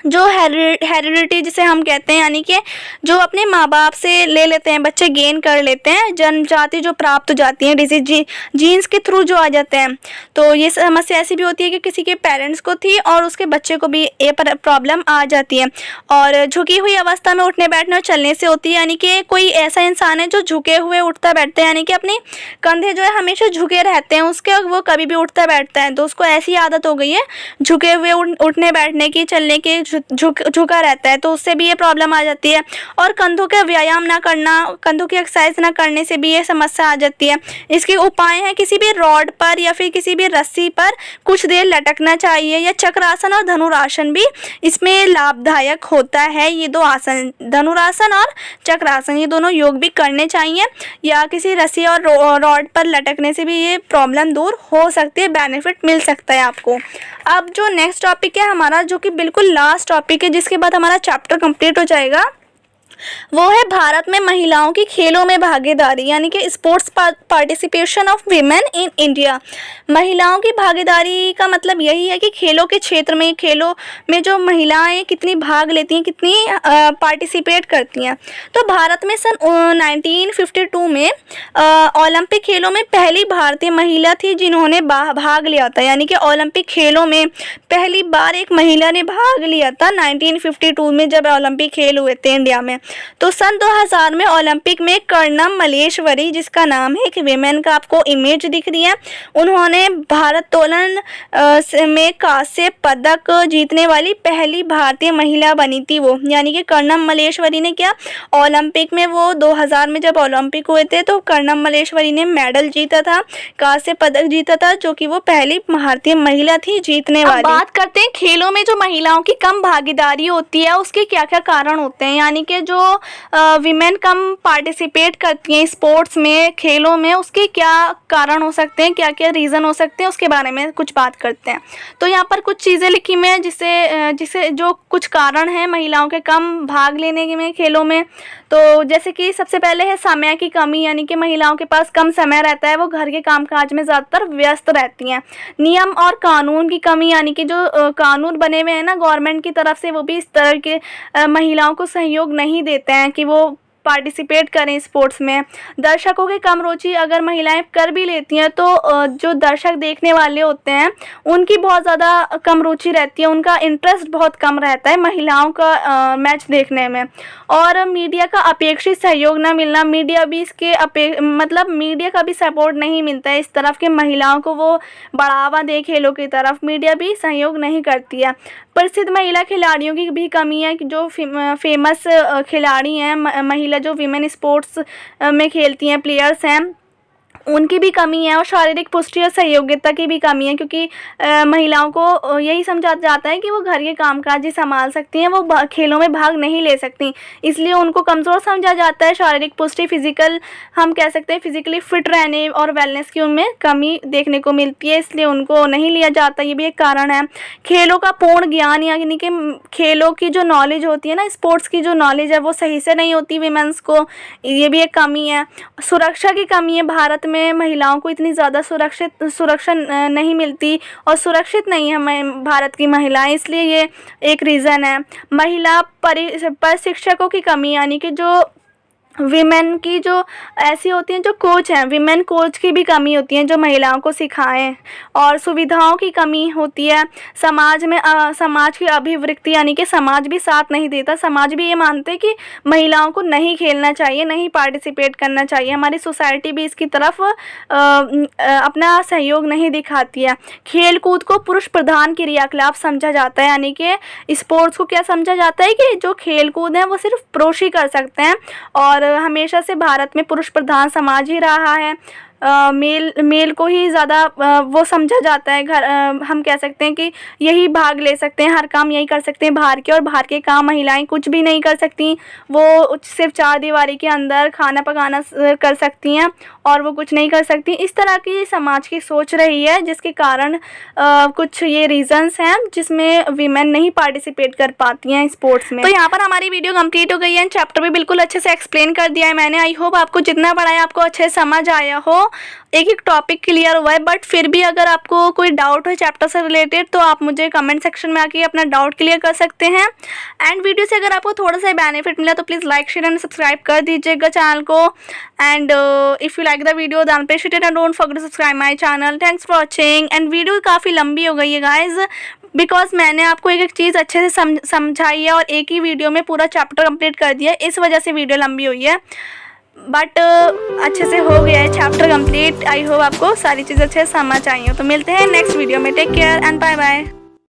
[SPEAKER 1] जो हेरिडिटी जिसे हम कहते हैं, यानी कि जो अपने माँ बाप से ले लेते हैं बच्चे, गेन कर लेते हैं, जन्मजाति जो प्राप्त हो जाती हैं डिजीज, जीन्स के थ्रू जो आ जाते हैं। तो ये समस्या ऐसी भी होती है कि किसी के पेरेंट्स को थी और उसके बच्चे को भी ये प्रॉब्लम आ जाती है। और झुकी हुई अवस्था में उठने बैठने और चलने से होती है। यानी कि कोई ऐसा इंसान है जो झुके हुए उठता बैठता है, यानी कि अपने कंधे जो है हमेशा झुके रहते हैं उसके, वो कभी भी उठता बैठता है तो उसको ऐसी आदत हो गई है झुके हुए उठने बैठने की, चलने की, झुका रहता है, तो उससे भी ये प्रॉब्लम आ जाती है। और कंधों का व्यायाम ना करना, कंधों की एक्सरसाइज ना करने से भी ये समस्या आ जाती है। इसके उपाय हैं, किसी भी रॉड पर या फिर किसी भी रस्सी पर कुछ देर लटकना चाहिए, या चक्रासन और धनुरासन भी इसमें लाभदायक होता है। ये दो आसन, धनुरासन और चक्रासन, ये दोनों योग भी करने चाहिए, या किसी रस्सी और रॉड पर लटकने से भी ये प्रॉब्लम दूर हो सकती है, बेनिफिट मिल सकता है आपको। अब जो नेक्स्ट टॉपिक है हमारा, जो कि बिल्कुल लास्ट टॉपिक है, जिसके बाद हमारा चैप्टर कंप्लीट हो जाएगा, वो है भारत में महिलाओं की खेलों में भागीदारी, यानी कि sports participation of women in India. महिलाओं की भागीदारी का मतलब यही है कि खेलों के क्षेत्र में, खेलों में जो महिलाएं कितनी भाग लेती हैं, कितनी पार्टिसिपेट करती हैं। तो भारत में सन 1952 में ओलंपिक खेलों में पहली भारतीय महिला थी जिन्होंने भाग लिया था, यानी कि ओलंपिक खेलों में पहली बार एक महिला ने भाग लिया था 1952 में, जब ओलंपिक खेल हुए थे इंडिया में। तो सन 2000 में ओलंपिक में कर्णम मल्लेश्वरी, जिसका नाम है, एक विमेन का आपको इमेज दिख रही है, उन्होंने भारोत्तोलन में कांस्य पदक जीतने वाली पहली भारतीय महिला बनी थी वो, यानी कि कर्णम मल्लेश्वरी ने क्या ओलंपिक में, वो 2000 में जब ओलंपिक हुए थे तो कर्णम मल्लेश्वरी ने मेडल जीता था, कांस्य पदक जीता था, जो कि वो पहली भारतीय महिला थी जीतने वाली। बात करते हैं खेलों में जो महिलाओं की कम भागीदारी होती है उसके क्या क्या कारण होते हैं, यानी कि जो विमेन कम पार्टिसिपेट करती हैं स्पोर्ट्स में, खेलों में, उसके क्या कारण हो सकते हैं, क्या क्या रीज़न हो सकते हैं, उसके बारे में कुछ बात करते हैं। तो यहाँ पर कुछ चीज़ें लिखी हुई हैं जिसे जो कुछ कारण हैं महिलाओं के कम भाग लेने में खेलों में। तो जैसे कि सबसे पहले है समय की कमी, यानी कि महिलाओं के पास कम समय रहता है, वो घर के कामकाज में ज़्यादातर व्यस्त रहती हैं। नियम और कानून की कमी, यानी कि जो कानून बने हुए हैं ना गवर्नमेंट की तरफ से, वो भी इस तरह के महिलाओं को सहयोग नहीं देते हैं कि वो पार्टिसिपेट करें स्पोर्ट्स में। दर्शकों की कम रुचि, अगर महिलाएं कर भी लेती हैं तो जो दर्शक देखने वाले होते हैं उनकी बहुत ज़्यादा कम रुचि रहती है, उनका इंटरेस्ट बहुत कम रहता है महिलाओं का मैच देखने में। और मीडिया का अपेक्षित सहयोग न मिलना, मीडिया भी इसके मतलब मीडिया का भी सपोर्ट नहीं मिलता है इस तरफ के महिलाओं को वो बढ़ावा दे खेलों की तरफ, मीडिया भी सहयोग नहीं करती है। प्रसिद्ध महिला खिलाड़ियों की भी कमी है, जो फेमस खिलाड़ी हैं, महिला जो विमेन स्पोर्ट्स में खेलती हैं, प्लेयर्स हैं, उनकी भी कमी है। और शारीरिक पुष्टि और सहयोगिता की भी कमी है, क्योंकि महिलाओं को यही समझा जाता है कि वो घर के कामकाज ही संभाल सकती हैं, वो खेलों में भाग नहीं ले सकती, इसलिए उनको कमज़ोर समझा जाता है। शारीरिक पुष्टि, फिजिकल, हम कह सकते हैं फिजिकली फिट रहने और वेलनेस की उनमें कमी देखने को मिलती है, इसलिए उनको नहीं लिया जाता, ये भी एक कारण है। खेलों का पूर्ण ज्ञान, यानी कि खेलों की जो नॉलेज होती है ना, स्पोर्ट्स की जो नॉलेज है वो सही से नहीं होती विमेंस को, ये भी एक कमी है। सुरक्षा की कमी है, भारत में महिलाओं को इतनी ज़्यादा सुरक्षा नहीं मिलती और सुरक्षित नहीं है भारत की महिलाएं, इसलिए ये एक रीज़न है। महिला प्रशिक्षकों की कमी, यानी कि जो विमेन की जो ऐसी होती हैं जो कोच हैं, विमेन कोच की भी कमी होती है जो महिलाओं को सिखाएं। और सुविधाओं की कमी होती है। समाज में समाज की अभिवृत्ति, यानी कि समाज भी साथ नहीं देता, समाज भी ये मानते हैं कि महिलाओं को नहीं खेलना चाहिए, नहीं पार्टिसिपेट करना चाहिए। हमारी सोसाइटी भी इसकी तरफ अपना सहयोग नहीं दिखाती है। खेल कूद को पुरुष प्रधान क्रियाकलाप समझा जाता है, यानी कि स्पोर्ट्स को क्या समझा जाता है कि जो खेल कूद है वो सिर्फ पुरुष ही कर सकते हैं, और हमेशा से भारत में पुरुष प्रधान समाज ही रहा है। मेल को ही ज़्यादा वो समझा जाता है। हम कह सकते हैं कि यही भाग ले सकते हैं, हर काम यही कर सकते हैं बाहर के, और बाहर के काम महिलाएं कुछ भी नहीं कर सकती, वो सिर्फ 4 दीवारी के अंदर खाना पकाना कर सकती हैं और वो कुछ नहीं कर सकती। इस तरह की समाज की सोच रही है, जिसके कारण कुछ ये रीज़न्स हैं जिसमें वीमेन नहीं पार्टिसिपेट कर पाती हैं स्पोर्ट्स में। तो यहाँ पर हमारी वीडियो कंप्लीट हो गई है, चैप्टर भी बिल्कुल अच्छे से एक्सप्लेन कर दिया है मैंने। आई होप आपको जितना पढ़ाया आपको अच्छे से समझ आया हो, एक टॉपिक क्लियर हुआ है। बट फिर भी अगर आपको कोई डाउट हो चैप्टर से रिलेटेड तो आप मुझे कमेंट सेक्शन में आके अपना डाउट क्लियर कर सकते हैं। एंड वीडियो से अगर आपको थोड़ा सा बेनिफिट मिला तो please like, share and subscribe कर दीजिएगा चैनल को। And if you like the video then appreciate it and don't forget to subscribe my channel. Thanks for watching. And video काफ़ी लंबी हो गई है गाइज, बिकॉज मैंने आपको एक एक चीज़ अच्छे से समझाई है और एक ही वीडियो में पूरा चैप्टर कंप्लीट कर दिया है, इस वजह से वीडियो लंबी हुई है। बट अच्छे से हो गया है चैप्टर कंप्लीट। आई होप आपको सारी चीज़ें अच्छे से समझ आई हो। तो मिलते हैं नेक्स्ट वीडियो में। Take care and bye bye.